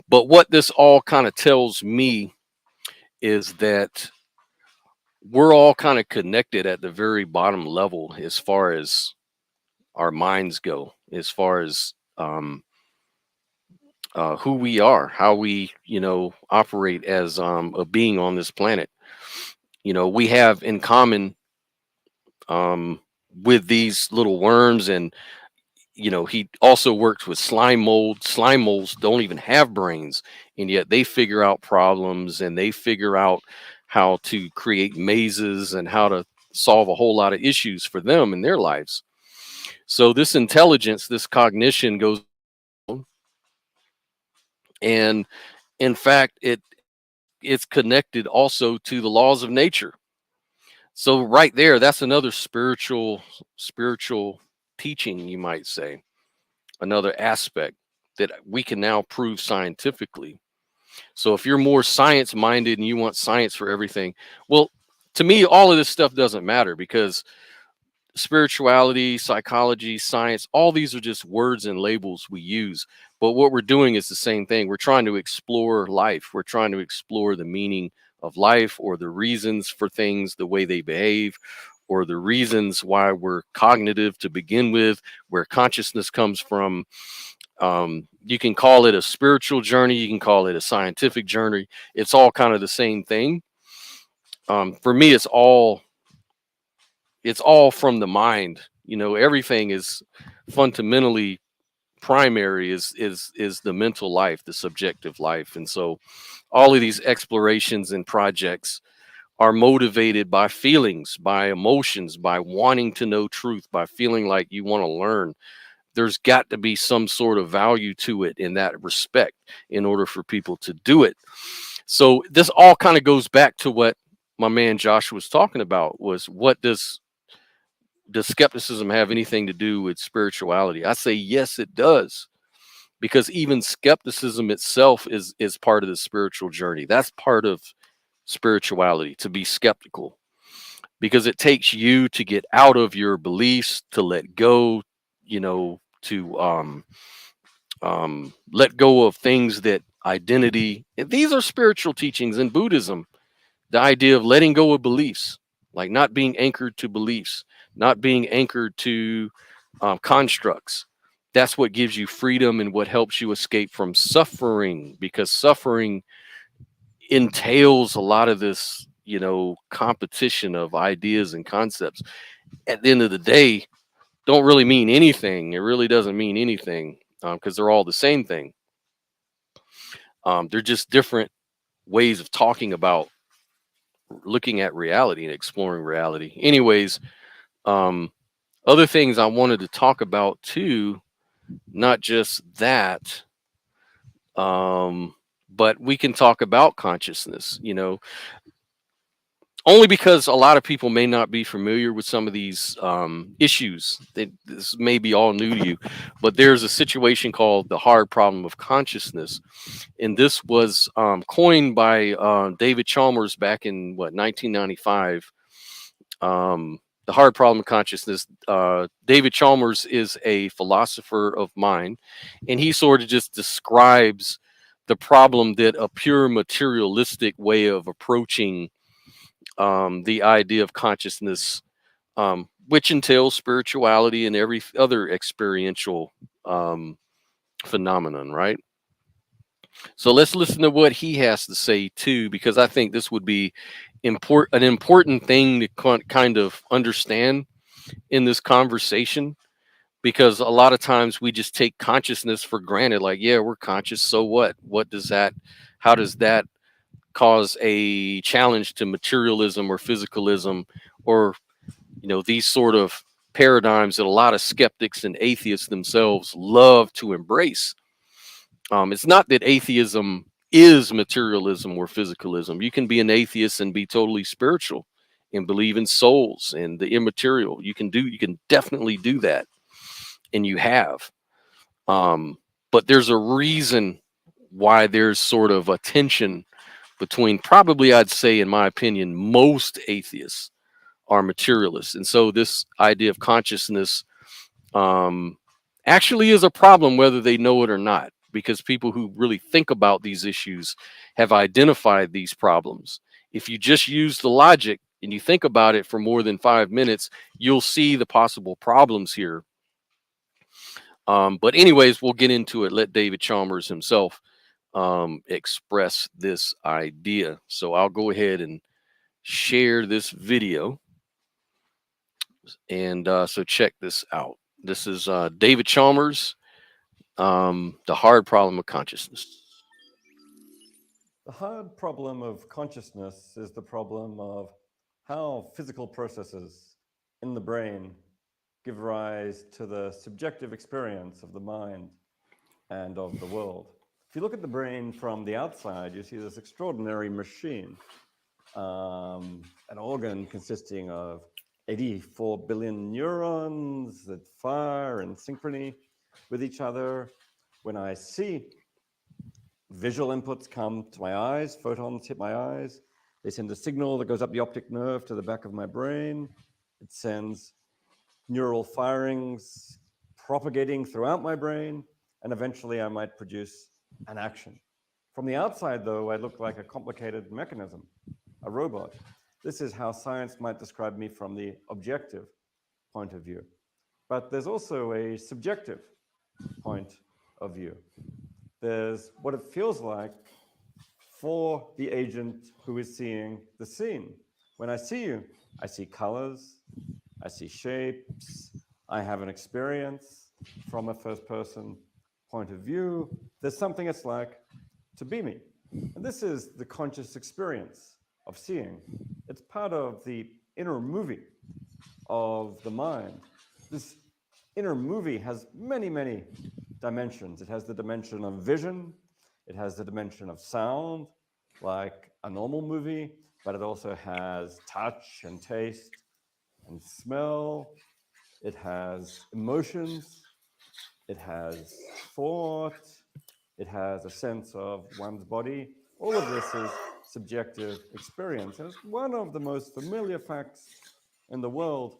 But what this all kind of tells me is that we're all kind of connected at the very bottom level as far as our minds go, as far as who we are, how we, operate as a being on this planet. We have in common with these little worms, and he also works with slime mold. Slime molds don't even have brains, and yet they figure out problems, and they figure out how to create mazes and how to solve a whole lot of issues for them in their lives. So this intelligence, this cognition goes on, and in fact, it's connected also to the laws of nature. So right there, that's another spiritual teaching, you might say, another aspect that we can now prove scientifically. So if you're more science minded and you want science for everything, well, to me, all of this stuff doesn't matter, because spirituality, psychology, science, all these are just words and labels we use. But what we're doing is the same thing. We're trying to explore life. We're trying to explore the meaning of life, or the reasons for things, the way they behave, or the reasons why we're cognitive to begin with, where consciousness comes from. You can call it a spiritual journey. You can call it a scientific journey. It's all kind of the same thing. For me, it's all from the mind. Everything is fundamentally primary, is the mental life, the subjective life. And so all of these explorations and projects are motivated by feelings, by emotions, by wanting to know truth, by feeling like you want to learn. There's got to be some sort of value to it in that respect in order for people to do it. So this all kind of goes back to what my man Joshua was talking about, was what does skepticism have anything to do with spirituality? I say yes, it does, because even skepticism itself is part of the spiritual journey. That's part of spirituality, to be skeptical, because it takes you to get out of your beliefs, to let go, to let go of things that identity. These are spiritual teachings in Buddhism. The idea of letting go of beliefs, like not being anchored to beliefs, not being anchored to constructs. That's what gives you freedom and what helps you escape from suffering, because suffering entails a lot of this, competition of ideas and concepts. At the end of the day, don't really mean anything. It really doesn't mean anything, because they're all the same thing. They're just different ways of talking about looking at reality and exploring reality. Anyways, other things I wanted to talk about too, not just that, but we can talk about consciousness, only because a lot of people may not be familiar with some of these issues. This may be all new to you, but there's a situation called the hard problem of consciousness. And this was coined by David Chalmers back in 1995. The hard problem of consciousness. David Chalmers is a philosopher of mind, and he sort of just describes the problem that a pure materialistic way of approaching the idea of consciousness, which entails spirituality and every other experiential phenomenon, right? So let's listen to what he has to say too, because I think this would be an important thing to kind of understand in this conversation. Because a lot of times we just take consciousness for granted, like, yeah, we're conscious, so what? How does that cause a challenge to materialism or physicalism, or these sort of paradigms that a lot of skeptics and atheists themselves love to embrace. It's not that atheism is materialism or physicalism. You can be an atheist and be totally spiritual and believe in souls and the immaterial. You can definitely do that, and you have. But there's a reason why there's sort of a tension between, probably, I'd say, in my opinion, most atheists are materialists. And so this idea of consciousness actually is a problem, whether they know it or not, because people who really think about these issues have identified these problems. If you just use the logic and you think about it for more than 5 minutes, you'll see the possible problems here. But anyways, we'll get into it. Let David Chalmers himself express this idea. So I'll go ahead and share this video. And so check this out. This is David Chalmers, The Hard Problem of Consciousness. The hard problem of consciousness is the problem of how physical processes in the brain give rise to the subjective experience of the mind and of the world. If you look at the brain from the outside, you see this extraordinary machine, an organ consisting of 84 billion neurons that fire in synchrony with each other. When I see, visual inputs come to my eyes, photons hit my eyes. They send a signal that goes up the optic nerve to the back of my brain. It sends neural firings propagating throughout my brain, and eventually I might produce an action. From the outside, though, I look like a complicated mechanism, a robot. This is how science might describe me from the objective point of view. But there's also a subjective point of view. There's what it feels like for the agent who is seeing the scene. When I see you, I see colors, I see shapes, I have an experience from a first-person point of view. There's something it's like to be me. And this is the conscious experience of seeing. It's part of the inner movie of the mind. This inner movie has many, many dimensions. It has the dimension of vision. It has the dimension of sound, like a normal movie, but it also has touch and taste and smell. It has emotions. It has thought. It has a sense of one's body. All of this is subjective experience. And it's one of the most familiar facts in the world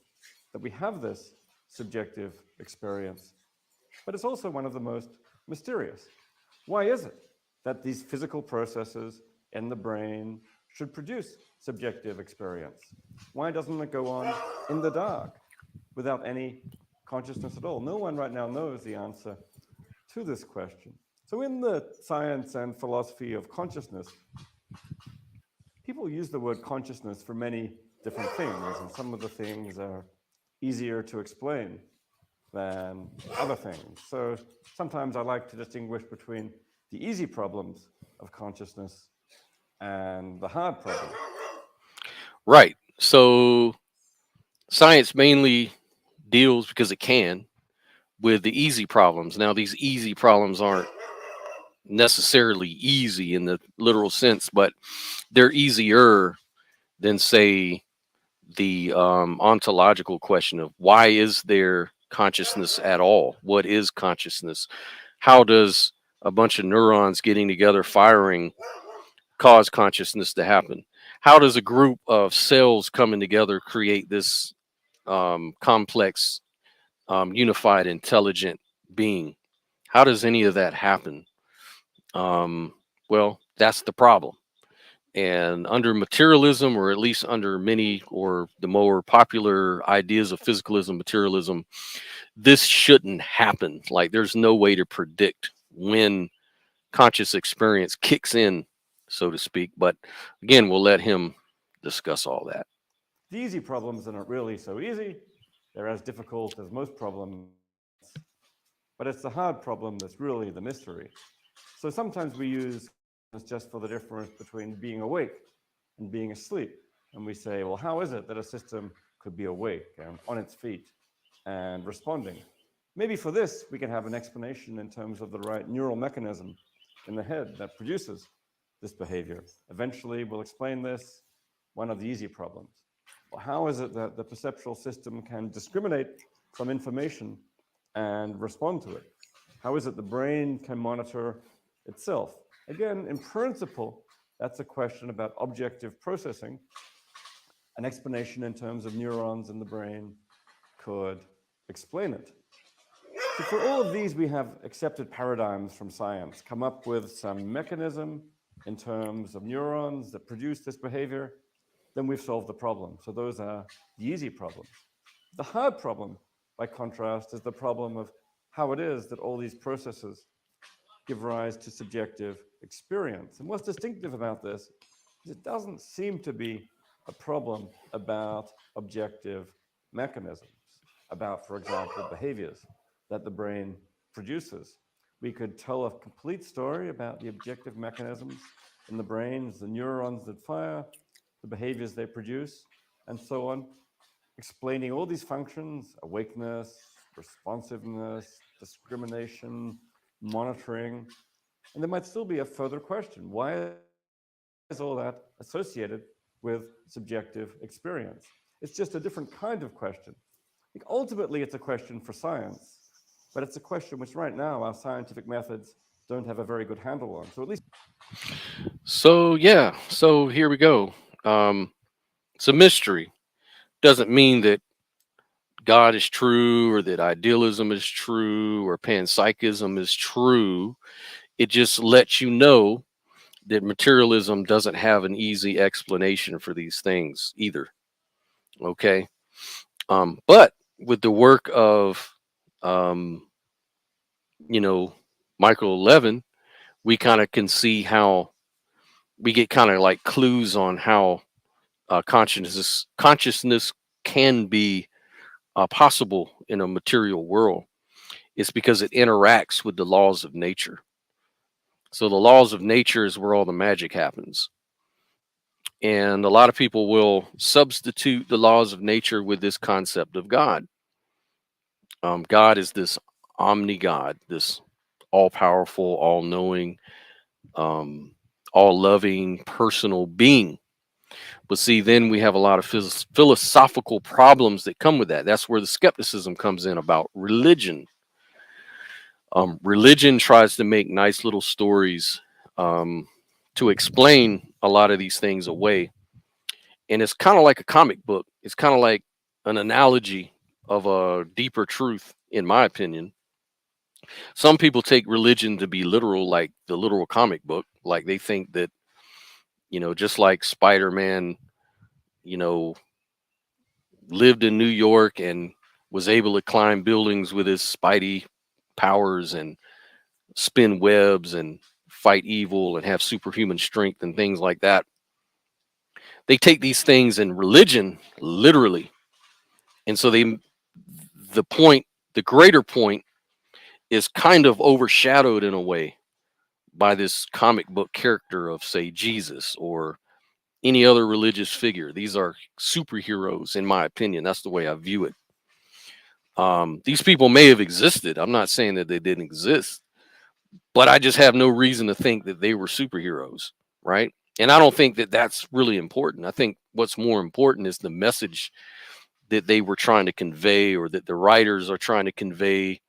that we have this subjective experience. But it's also one of the most mysterious. Why is it that these physical processes in the brain should produce subjective experience? Why doesn't it go on in the dark without any consciousness at all? No one right now knows the answer to this question. So in the science and philosophy of consciousness, people use the word consciousness for many different things, and some of the things are easier to explain than other things. So sometimes I like to distinguish between the easy problems of consciousness and the hard problems. Right. So science mainly deals, because it can, with the easy problems. Now, these easy problems aren't necessarily easy in the literal sense, but they're easier than, say, the ontological question of why is there consciousness at all? What is consciousness? How does a bunch of neurons getting together firing cause consciousness to happen? How does a group of cells coming together create this complex, unified, intelligent being? How does any of that happen? Well, that's the problem. And under materialism, or at least under many or the more popular ideas of physicalism, materialism, this shouldn't happen. Like, there's no way to predict when conscious experience kicks in, so to speak. But again, we'll let him discuss all that. The easy problems are not really so easy. They're as difficult as most problems, but it's the hard problem that's really the mystery. So sometimes we use this just for the difference between being awake and being asleep. And we say, well, how is it that a system could be awake and on its feet and responding? Maybe for this, we can have an explanation in terms of the right neural mechanism in the head that produces this behavior. Eventually, we'll explain this, one of the easy problems. Well, how is it that the perceptual system can discriminate from information and respond to it? How is it the brain can monitor itself? Again, in principle, that's a question about objective processing. An explanation in terms of neurons in the brain could explain it. So for all of these, we have accepted paradigms from science, come up with some mechanism in terms of neurons that produce this behavior, then we've solved the problem. So those are the easy problems. The hard problem, by contrast, is the problem of how it is that all these processes give rise to subjective experience. And what's distinctive about this is it doesn't seem to be a problem about objective mechanisms, about, for example, behaviors that the brain produces. We could tell a complete story about the objective mechanisms in the brains, the neurons that fire, the behaviors they produce, and so on, explaining all these functions, awakeness, responsiveness, discrimination, monitoring. And there might still be a further question. Why is all that associated with subjective experience? It's just a different kind of question. I think ultimately it's a question for science, but it's a question which right now our scientific methods don't have a very good handle on. So at least. So yeah, so here we go. It's a mystery. Doesn't mean that God is true or that idealism is true or panpsychism is true. It just lets you know that materialism doesn't have an easy explanation for these things either. Okay. But with the work of, um, Michael Levin, we kind of can see how we get kind of like clues on how consciousness can be possible in a material world. It's because it interacts with the laws of nature. So the laws of nature is where all the magic happens. And a lot of people will substitute the laws of nature with this concept of God. God is this omni God, this all powerful, all knowing, all loving, personal being. But see, then we have a lot of philosophical problems that come with that. That's where the skepticism comes in about religion. Religion tries to make nice little stories to explain a lot of these things away. And it's kind of like a comic book. It's kind of like an analogy of a deeper truth, in my opinion. Some people take religion to be literal, like the literal comic book. Like they think that, just like Spider-Man, lived in New York and was able to climb buildings with his Spidey powers and spin webs and fight evil and have superhuman strength and things like that. They take these things in religion literally. And so the greater point is kind of overshadowed in a way by this comic book character of, say, Jesus or any other religious figure. These are superheroes, in my opinion. That's the way I view it. These people may have existed. I'm not saying that they didn't exist, but I just have no reason to think that they were superheroes, right? And I don't think that that's really important. I think what's more important is the message that they were trying to convey, or that the writers are trying to convey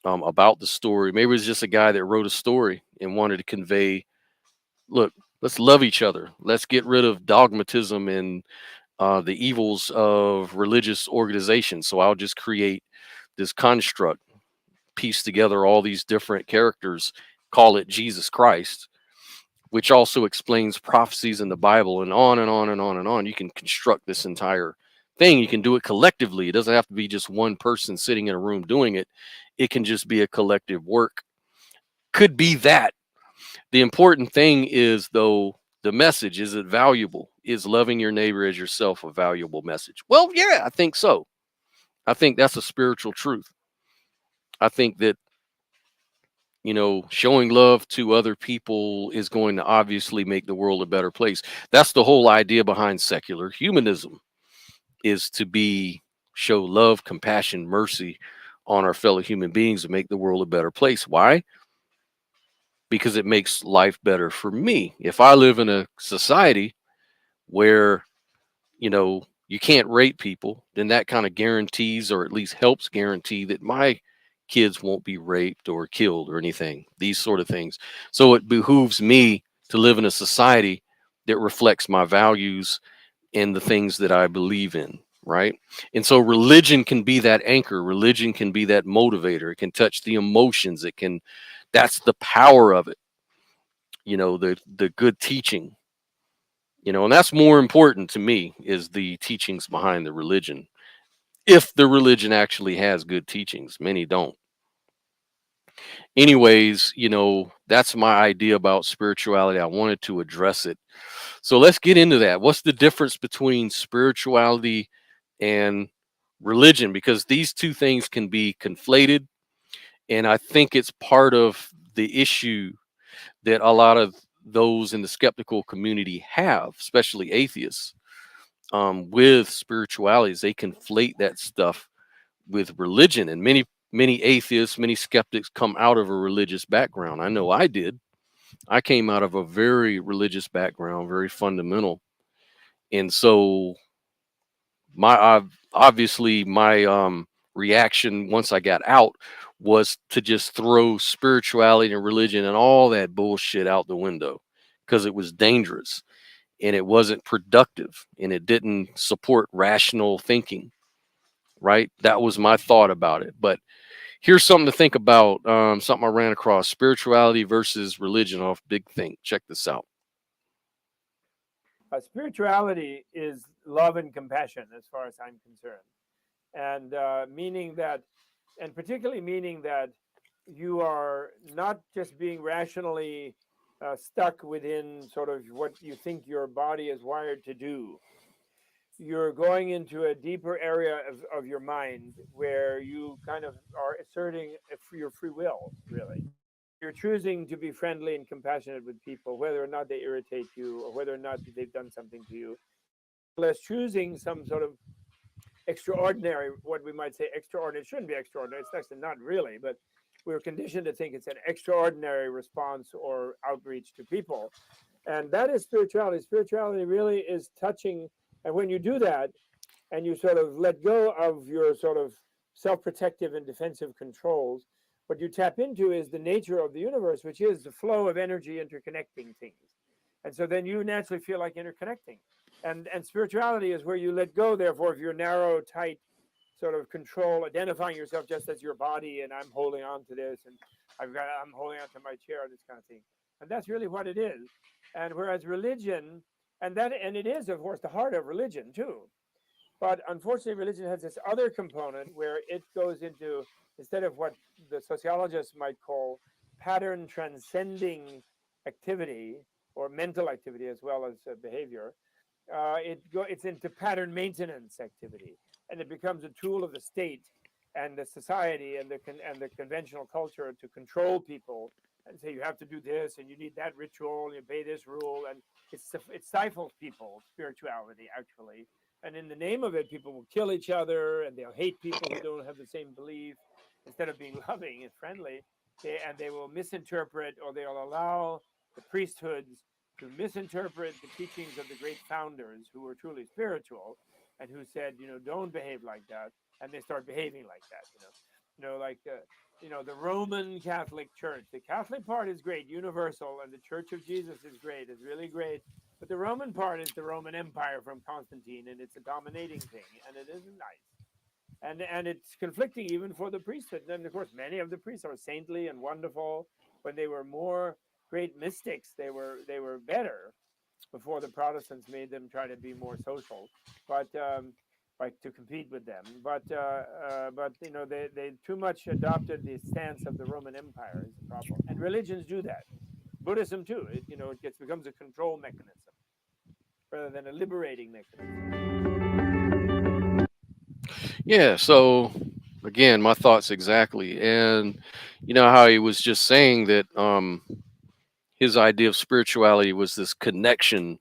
about the story. Maybe it's just a guy that wrote a story and wanted to convey, look, let's love each other. Let's get rid of dogmatism and the evils of religious organizations. So I'll just create this construct, piece together all these different characters, call it Jesus Christ, which also explains prophecies in the Bible, and on and on and on and on. You can construct this entire thing. You can do it collectively. It doesn't have to be just one person sitting in a room doing it. It can just be a collective work. Could be that, The important thing is, though, the message. Is it valuable? Is loving your neighbor as yourself a valuable message? Well, yeah, I think so. I think that's a spiritual truth. I think that, showing love to other people is going to obviously make the world a better place. That's the whole idea behind secular humanism, is to show love, compassion, mercy on our fellow human beings and make the world a better place. Why? Because it makes life better for me. If I live in a society where, you can't rape people, then that kind of guarantees, or at least helps guarantee, that my kids won't be raped or killed or anything, these sort of things. So it behooves me to live in a society that reflects my values and the things that I believe in, right? And so religion can be that anchor, religion can be that motivator, it can touch the emotions, that's the power of it, the good teaching. And that's more important to me, is the teachings behind the religion. If the religion actually has good teachings, many don't. Anyways, that's my idea about spirituality. I wanted to address it. So let's get into that. What's the difference between spirituality and religion? Because these two things can be conflated. And I think it's part of the issue that a lot of those in the skeptical community have, especially atheists, with spirituality, is they conflate that stuff with religion. And many atheists, many skeptics come out of a religious background. I know I did. I came out of a very religious background, very fundamental. And so obviously my reaction once I got out was to just throw spirituality and religion and all that bullshit out the window, because it was dangerous and it wasn't productive and it didn't support rational thinking, right? That was my thought about it. But here's something to think about, something I ran across: spirituality versus religion off Big Think. Check this out. Spirituality is love and compassion, as far as I'm concerned, and meaning that, and particularly meaning that you are not just being rationally stuck within sort of what you think your body is wired to do. You're going into a deeper area of your mind where you kind of are asserting your free will, really. You're choosing to be friendly and compassionate with people, whether or not they irritate you or whether or not they've done something to you. Less choosing some sort of extraordinary, what we might say extraordinary, it shouldn't be extraordinary, it's actually not really, but we're conditioned to think it's an extraordinary response or outreach to people. And that is spirituality. Spirituality really is touching. And when you do that and you sort of let go of your sort of self-protective and defensive controls, what you tap into is the nature of the universe, which is the flow of energy interconnecting things. And so then you naturally feel like interconnecting. And spirituality is where you let go, therefore, of your narrow, tight sort of control, identifying yourself just as your body, and I'm holding on to this, and I'm holding on to my chair, this kind of thing. And that's really what it is. And whereas religion, and it is, of course, the heart of religion too. But unfortunately, religion has this other component where it goes into, instead of what the sociologists might call pattern transcending activity, or mental activity as well as behavior, it's into pattern maintenance activity, and it becomes a tool of the state and the society and the conventional culture to control people and say you have to do this and you need that ritual, you obey this rule, and it stifles people's spirituality actually. And in the name of it, people will kill each other and they'll hate people who don't have the same belief instead of being loving and friendly. They will misinterpret, or they'll allow the priesthoods to misinterpret the teachings of the great founders who were truly spiritual and who said, don't behave like that. And they start behaving like that, like, the Roman Catholic Church. The Catholic part is great, universal, and the Church of Jesus is great, is really great. But the Roman part is the Roman Empire from Constantine, and it's a dominating thing, and it isn't nice. And it's conflicting even for the priesthood. And of course, many of the priests are saintly and wonderful. When they were more great mystics, they were better before the Protestants made them try to be more social, but like to compete with them. But they too much adopted the stance of the Roman Empire is the problem. And religions do that. Buddhism too. It becomes a control mechanism rather than a liberating mechanism. Yeah. So again, my thoughts exactly. And you know how he was just saying that his idea of spirituality was this connection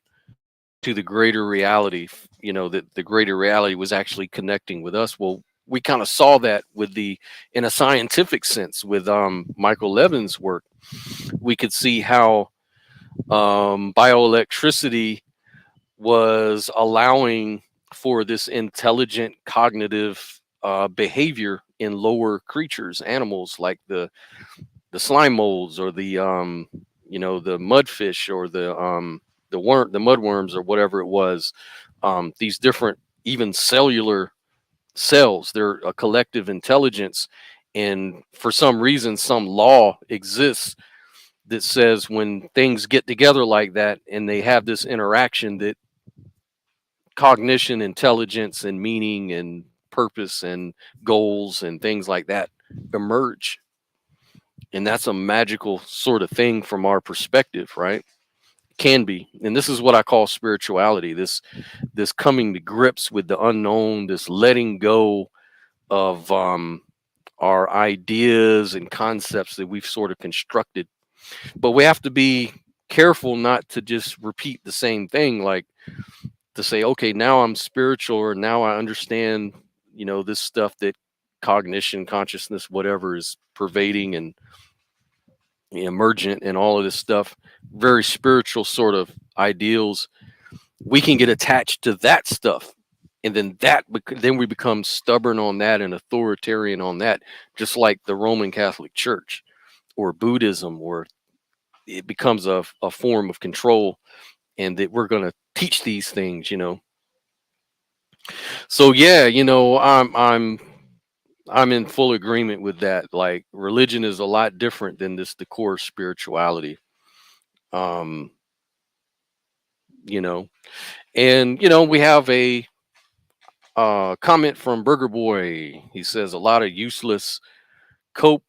to the greater reality, that the greater reality was actually connecting with us. Well, we kind of saw that in a scientific sense with Michael Levin's work. We could see how bioelectricity was allowing for this intelligent cognitive behavior in lower creatures, animals like the slime molds or the mudfish or the mudworms or whatever it was. These different, even cellular cells, they're a collective intelligence, and for some reason some law exists that says when things get together like that and they have this interaction, that cognition, intelligence, and meaning and purpose and goals and things like that emerge. And that's a magical sort of thing from our perspective, right? Can be. And this is what I call spirituality, this coming to grips with the unknown, this letting go of our ideas and concepts that we've sort of constructed. But we have to be careful not to just repeat the same thing, like to say, okay, now I'm spiritual, or now I understand, this stuff that cognition, consciousness, whatever is pervading and emergent and all of this stuff, very spiritual sort of ideals. We can get attached to that stuff, and then we become stubborn on that and authoritarian on that, just like the Roman Catholic Church or Buddhism, or it becomes a form of control, and that we're going to teach these things. So yeah, I'm in full agreement with that. Like, religion is a lot different than the core spirituality. um you know and we have a comment from Burger Boy. He says cope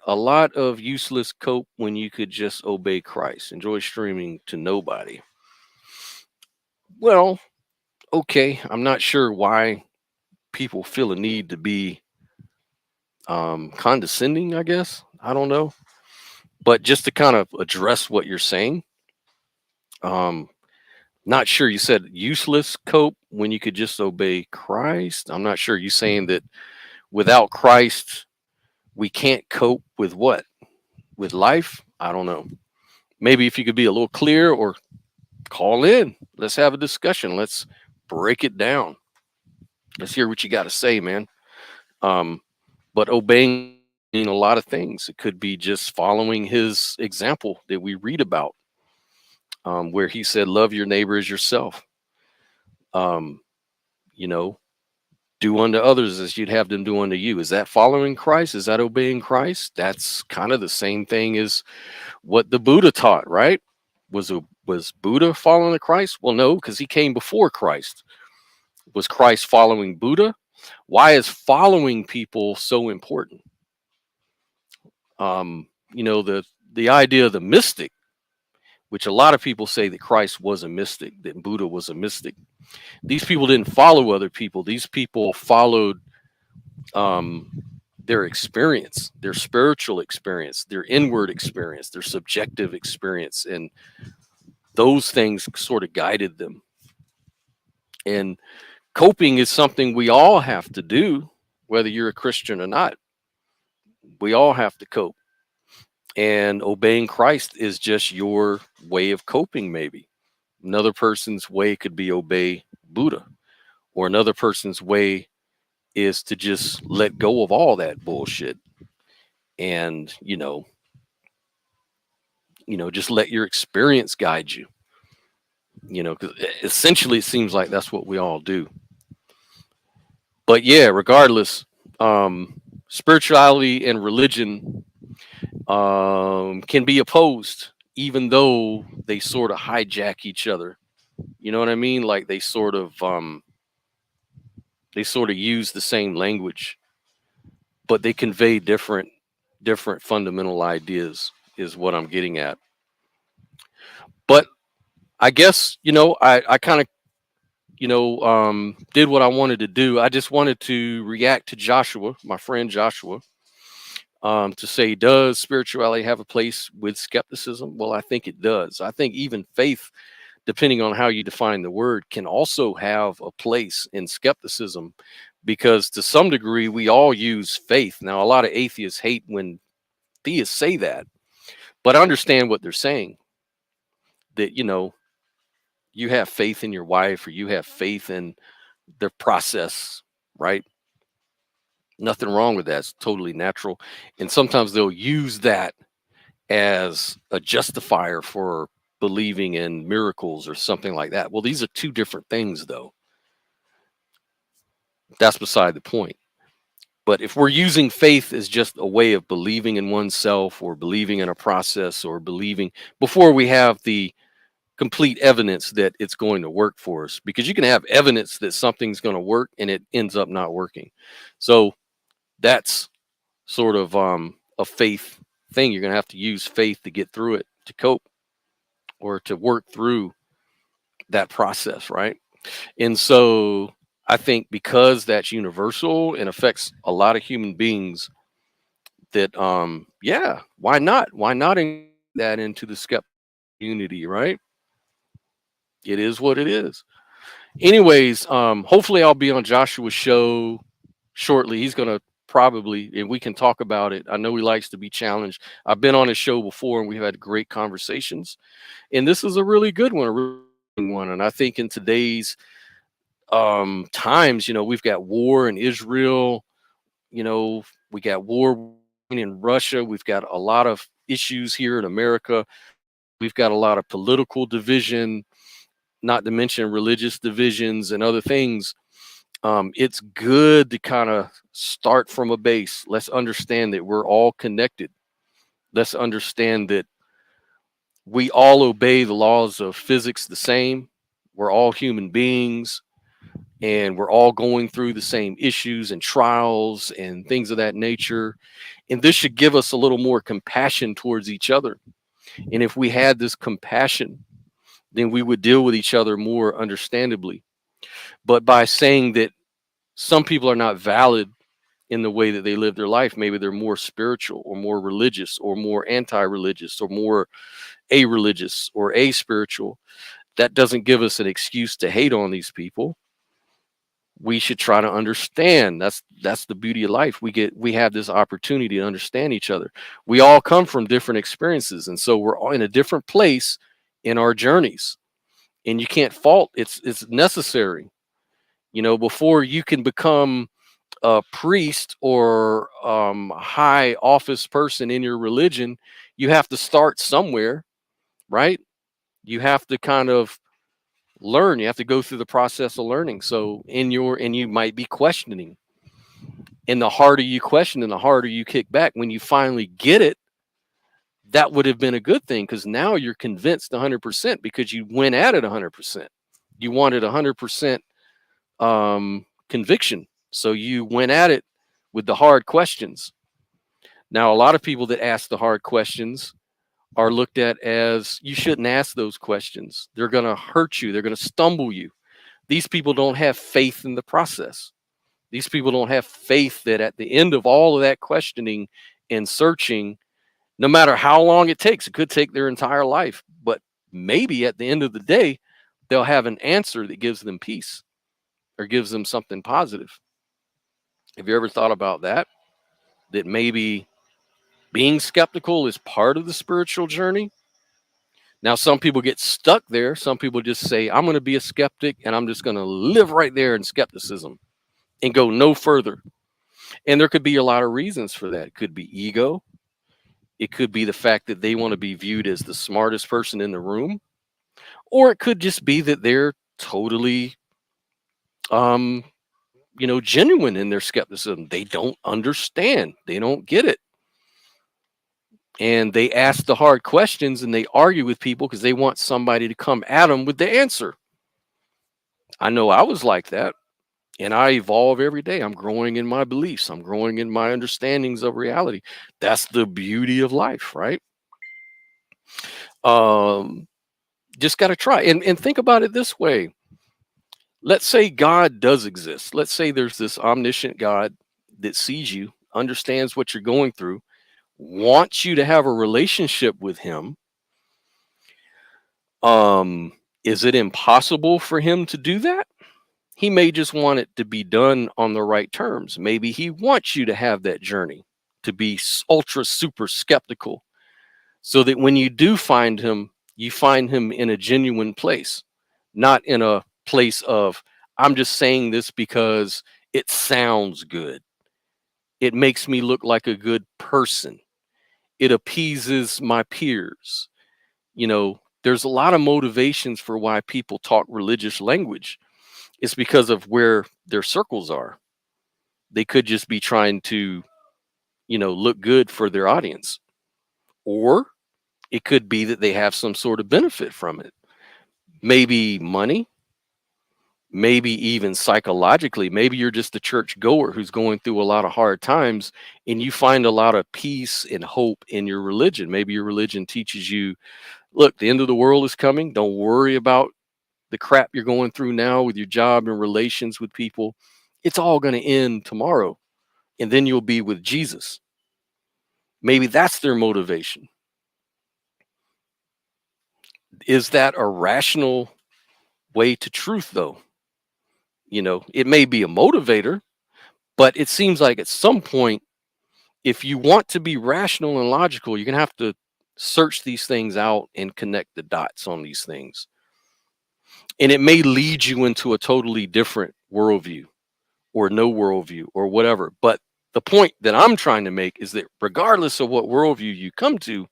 a lot of useless cope when you could just obey Christ. Enjoy streaming to nobody. Well, okay, I'm not sure why people feel a need to be condescending, I guess. I don't know. But just to kind of address what you're saying, um not sure. You said useless cope when you could just obey Christ. I'm not sure. You saying that without Christ we can't cope with what? With life? I don't know. Maybe if you could be a little clear, or call in. Let's have a discussion. Let's break it down. Let's hear what you got to say, man. Um, but obeying a lot of things. It could be just following his example that we read about, where he said, "Love your neighbor as yourself." Um, you know, do unto others as you'd have them do unto you. Is that following Christ? Is that obeying Christ? That's kind of the same thing as what the Buddha taught, right? Was Buddha following Christ? Well, no, because he came before Christ. Was Christ following Buddha? Why is following people so important? The idea of the mystic, which a lot of people say that Christ was a mystic, that Buddha was a mystic. These people didn't follow other people. These people followed their experience, their spiritual experience, their inward experience, their subjective experience, and those things sort of guided them. And coping is something we all have to do, whether you're a Christian or not. We all have to cope. And obeying Christ is just your way of coping, maybe. Another person's way could be obey Buddha, or another person's way is to just let go of all that bullshit and, just let your experience guide you. Because essentially it seems like that's what we all do. But yeah, regardless, spirituality and religion can be opposed, even though they sort of hijack each other. You know what I mean? Like they sort of use the same language, but they convey different fundamental ideas. is what I'm getting at. But I guess, I kind of, did what I wanted to do. I just wanted to react to Joshua, my friend Joshua, to say, does spirituality have a place with skepticism? Well, I think it does. I think even faith, depending on how you define the word, can also have a place in skepticism, because to some degree we all use faith. Now, a lot of atheists hate when theists say that, but I understand what they're saying, that you have faith in your wife, or you have faith in the process, right? Nothing wrong with that. It's totally natural. And sometimes they'll use that as a justifier for believing in miracles or something like that. Well, these are two different things, though. That's beside the point. But if we're using faith as just a way of believing in oneself, or believing in a process, or believing before we have the complete evidence that it's going to work for us, because you can have evidence that something's going to work and it ends up not working. So that's sort of a faith thing. You're going to have to use faith to get through it, to cope, or to work through that process, right? And so I think because that's universal and affects a lot of human beings, that yeah, why not? Why not include that into the skeptic community, right? It is what it is. Anyways, hopefully I'll be on Joshua's show shortly. He's gonna probably, and we can talk about it. I know he likes to be challenged. I've been on his show before and we've had great conversations. And this is a really good one, a really good one. And I think in today's times, we've got war in Israel, we got war in Russia, we've got a lot of issues here in America, we've got a lot of political division, not to mention religious divisions and other things. It's good to kind of start from a base. Let's understand that we're all connected. Let's understand that we all obey the laws of physics the same. We're all human beings, and we're all going through the same issues and trials and things of that nature. And this should give us a little more compassion towards each other. And if we had this compassion, then we would deal with each other more understandably. But by saying that some people are not valid in the way that they live their life, maybe they're more spiritual or more religious or more anti-religious or more a-religious or a-spiritual, that doesn't give us an excuse to hate on these people. We should try to understand. That's the beauty of life. We have this opportunity to understand each other. We all come from different experiences, and so we're all in a different place in our journeys. And you can't fault. It's necessary. Before you can become a priest or high office person in your religion, you have to start somewhere, right? You have to kind of learn. You have to go through the process of learning. So and you might be questioning, and the harder you question and the harder you kick back, when you finally get it, that would have been a good thing, because now you're convinced 100%, because you went at it 100%. You wanted 100% conviction, so you went at it with the hard questions. Now, a lot of people that ask the hard questions are looked at as, you shouldn't ask those questions. They're going to hurt you. They're going to stumble you. These people don't have faith in the process. These people don't have faith that at the end of all of that questioning and searching, no matter how long it takes, it could take their entire life, but maybe at the end of the day, they'll have an answer that gives them peace or gives them something positive. Have you ever thought about that? That maybe being skeptical is part of the spiritual journey? Now, some people get stuck there. Some people just say, I'm going to be a skeptic and I'm just going to live right there in skepticism and go no further. And there could be a lot of reasons for that. It could be ego. It could be the fact that they want to be viewed as the smartest person in the room. Or it could just be that they're totally, genuine in their skepticism. They don't understand. They don't get it. And they ask the hard questions and they argue with people because they want somebody to come at them with the answer. I know I was like that, and I evolve every day. I'm growing in my beliefs. I'm growing in my understandings of reality. That's the beauty of life, right? Just got to try and think about it this way. Let's say God does exist. Let's say there's this omniscient God that sees you, understands what you're going through, wants you to have a relationship with him. Is it impossible for him to do that? He may just want it to be done on the right terms. Maybe he wants you to have that journey, to be ultra super skeptical, so that when you do find him, you find him in a genuine place, not in a place of, I'm just saying this because it sounds good. It makes me look like a good person. It appeases my peers. There's a lot of motivations for why people talk religious language. It's because of where their circles are. They could just be trying to, look good for their audience. Or it could be that they have some sort of benefit from it. Maybe money, maybe even psychologically. Maybe you're just a church goer who's going through a lot of hard times and you find a lot of peace and hope in your religion. Maybe your religion teaches you, look, the end of the world is coming. Don't worry about the crap you're going through now with your job and relations with people. It's all going to end tomorrow, and then you'll be with Jesus. Maybe that's their motivation. Is that a rational way to truth, though? It may be a motivator, but it seems like at some point, if you want to be rational and logical, you're going to have to search these things out and connect the dots on these things. And it may lead you into a totally different worldview or no worldview or whatever. But the point that I'm trying to make is that regardless of what worldview you come to,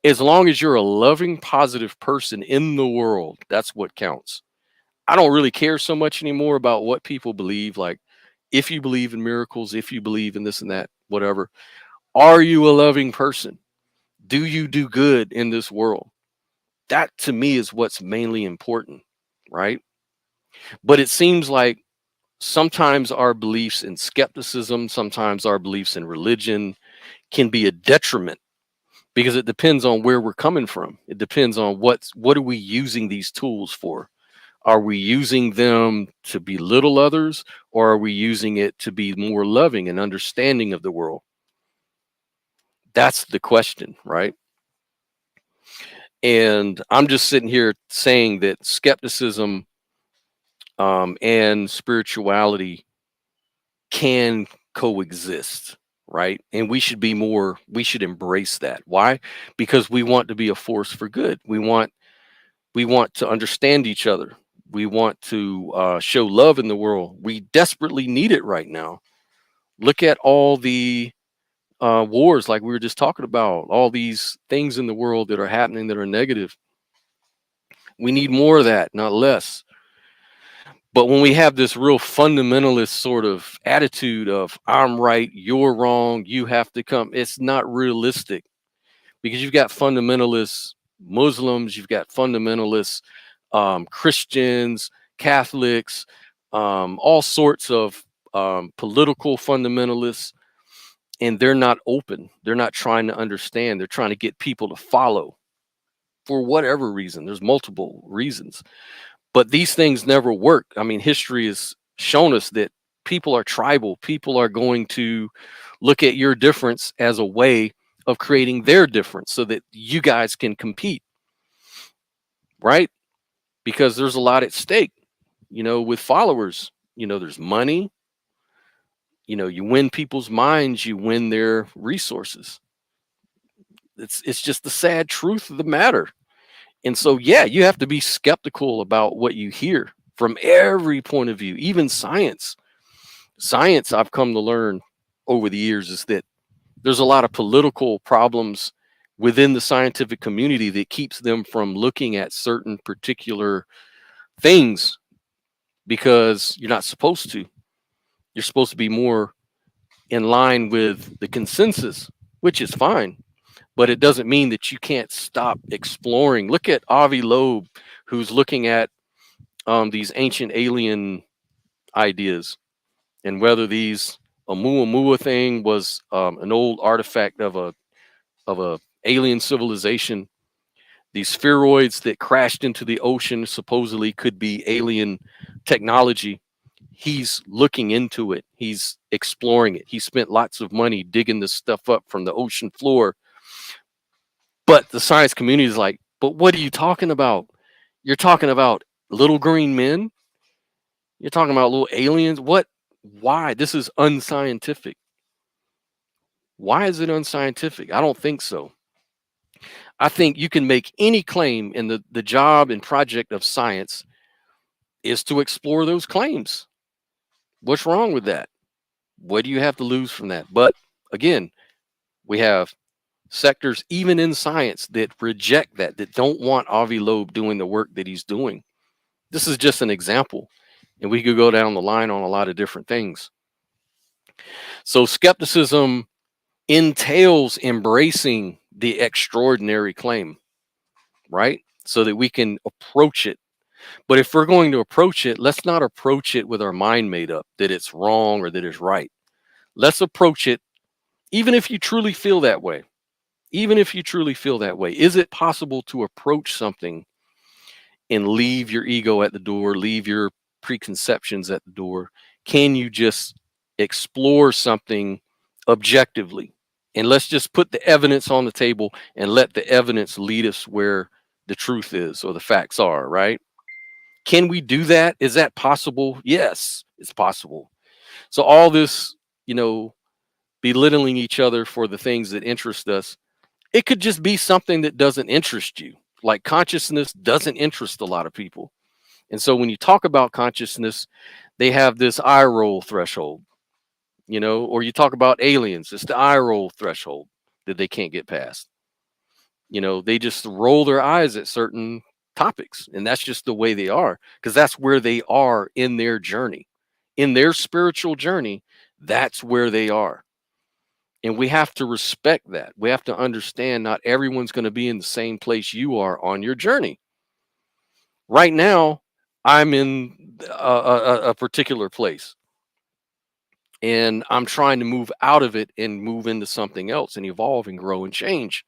as long as you're a loving, positive person in the world, that's what counts. I don't really care so much anymore about what people believe. Like, if you believe in miracles, if you believe in this and that, whatever, are you a loving person? Do you do good in this world? That to me is what's mainly important, right? But it seems like sometimes our beliefs in skepticism, sometimes our beliefs in religion can be a detriment because it depends on where we're coming from. It depends on what are we using these tools for? Are we using them to belittle others, or are we using it to be more loving and understanding of the world? That's the question, right? And I'm just sitting here saying that skepticism and spirituality can coexist, right? And we should embrace that. Why? Because we want to be a force for good. We want to understand each other. We want to show love in the world. We desperately need it right now. Look at all the wars, like we were just talking about, all these things in the world that are happening that are negative. We need more of that, not less. But when we have this real fundamentalist sort of attitude of I'm right, you're wrong, you have to come, it's not realistic, because you've got fundamentalist Muslims, you've got fundamentalist Christians, Catholics, all sorts of political fundamentalists, and they're not open. They're not trying to understand. They're trying to get people to follow for whatever reason. There's multiple reasons. But these things never work. I mean, history has shown us that people are tribal. People are going to look at your difference as a way of creating their difference so that you guys can compete, right? Because there's a lot at stake, with followers. There's money. You win people's minds, you win their resources. It's just the sad truth of the matter. And so, yeah, you have to be skeptical about what you hear from every point of view, even science. Science, I've come to learn over the years, is that there's a lot of political problems within the scientific community that keeps them from looking at certain particular things because you're not supposed to. You're supposed to be more in line with the consensus, which is fine. But it doesn't mean that you can't stop exploring. Look at Avi Loeb, who's looking at these ancient alien ideas and whether these Oumuamua thing was an old artifact of a alien civilization. These spheroids that crashed into the ocean supposedly could be alien technology. He's looking into it. He's exploring it. He spent lots of money digging this stuff up from the ocean floor. But the science community is like, but what are you talking about? You're talking about little green men? You're talking about little aliens? What? Why? This is unscientific. Why is it unscientific? I don't think so. I think you can make any claim, and the job and project of science is to explore those claims. What's wrong with that? What do you have to lose from that? But again, we have sectors, even in science, that reject that don't want Avi Loeb doing the work that he's doing. This is just an example, and we could go down the line on a lot of different things. So skepticism entails embracing the extraordinary claim, right? So that we can approach it. But if we're going to approach it, let's not approach it with our mind made up that it's wrong or that it's right. Let's approach it, even if you truly feel that way. Even if you truly feel that way, is it possible to approach something and leave your ego at the door, leave your preconceptions at the door? Can you just explore something objectively? And let's just put the evidence on the table and let the evidence lead us where the truth is or the facts are, right? Can we do that? Is that possible? Yes, it's possible. So all this, belittling each other for the things that interest us, it could just be something that doesn't interest you. Like consciousness doesn't interest a lot of people. And so when you talk about consciousness, they have this eye roll threshold, or you talk about aliens, it's the eye roll threshold that they can't get past. They just roll their eyes at certain topics, and that's just the way they are, because that's where they are in their journey, in their spiritual journey. That's where they are. And we have to respect that. We have to understand not everyone's going to be in the same place you are on your journey. Right now, I'm in a particular place, and I'm trying to move out of it and move into something else and evolve and grow and change.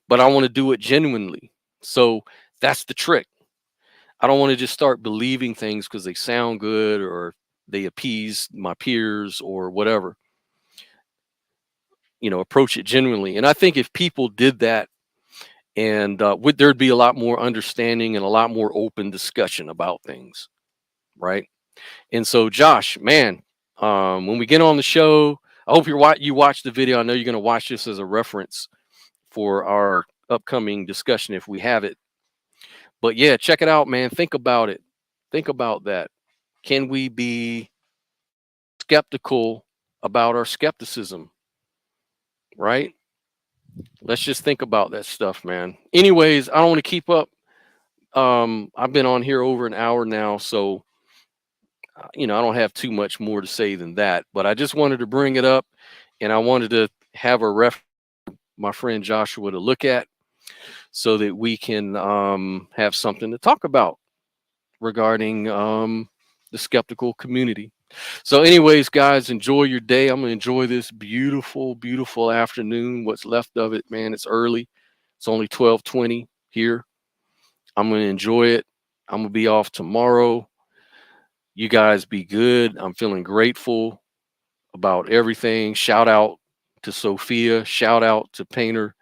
But I want to do it genuinely. So that's the trick. I don't want to just start believing things because they sound good or they appease my peers or whatever. Approach it genuinely. And I think if people did that, and there'd be a lot more understanding and a lot more open discussion about things, right? And so, Josh, man, when we get on the show, I hope you watch the video. I know you're going to watch this as a reference for our upcoming discussion if we have it. But yeah, check it out, man. Think about it. Think about that. Can we be skeptical about our skepticism, right? Let's just think about that stuff, man. Anyways, I don't want to keep up. I've been on here over an hour now, so I don't have too much more to say than that. But I just wanted to bring it up, and I wanted to have a my friend Joshua to look at, so that we can have something to talk about regarding the skeptical community. So anyways, guys, enjoy your day. I'm gonna enjoy this beautiful, beautiful afternoon. What's left of it, man. It's early. It's only 12:20 here. I'm gonna enjoy it. I'm gonna be off tomorrow. You guys be good. I'm feeling grateful about everything. Shout out to Sophia. Shout out to Painter.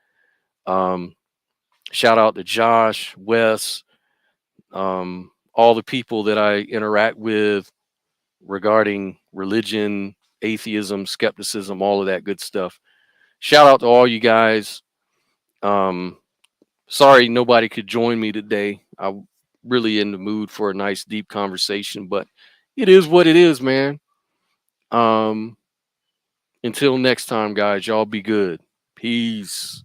Shout out to Josh, Wes, all the people that I interact with regarding religion, atheism, skepticism, all of that good stuff. Shout out to all you guys. Sorry nobody could join me today. I'm really in the mood for a nice deep conversation, but it is what it is, man. Until next time, guys, y'all be good. Peace.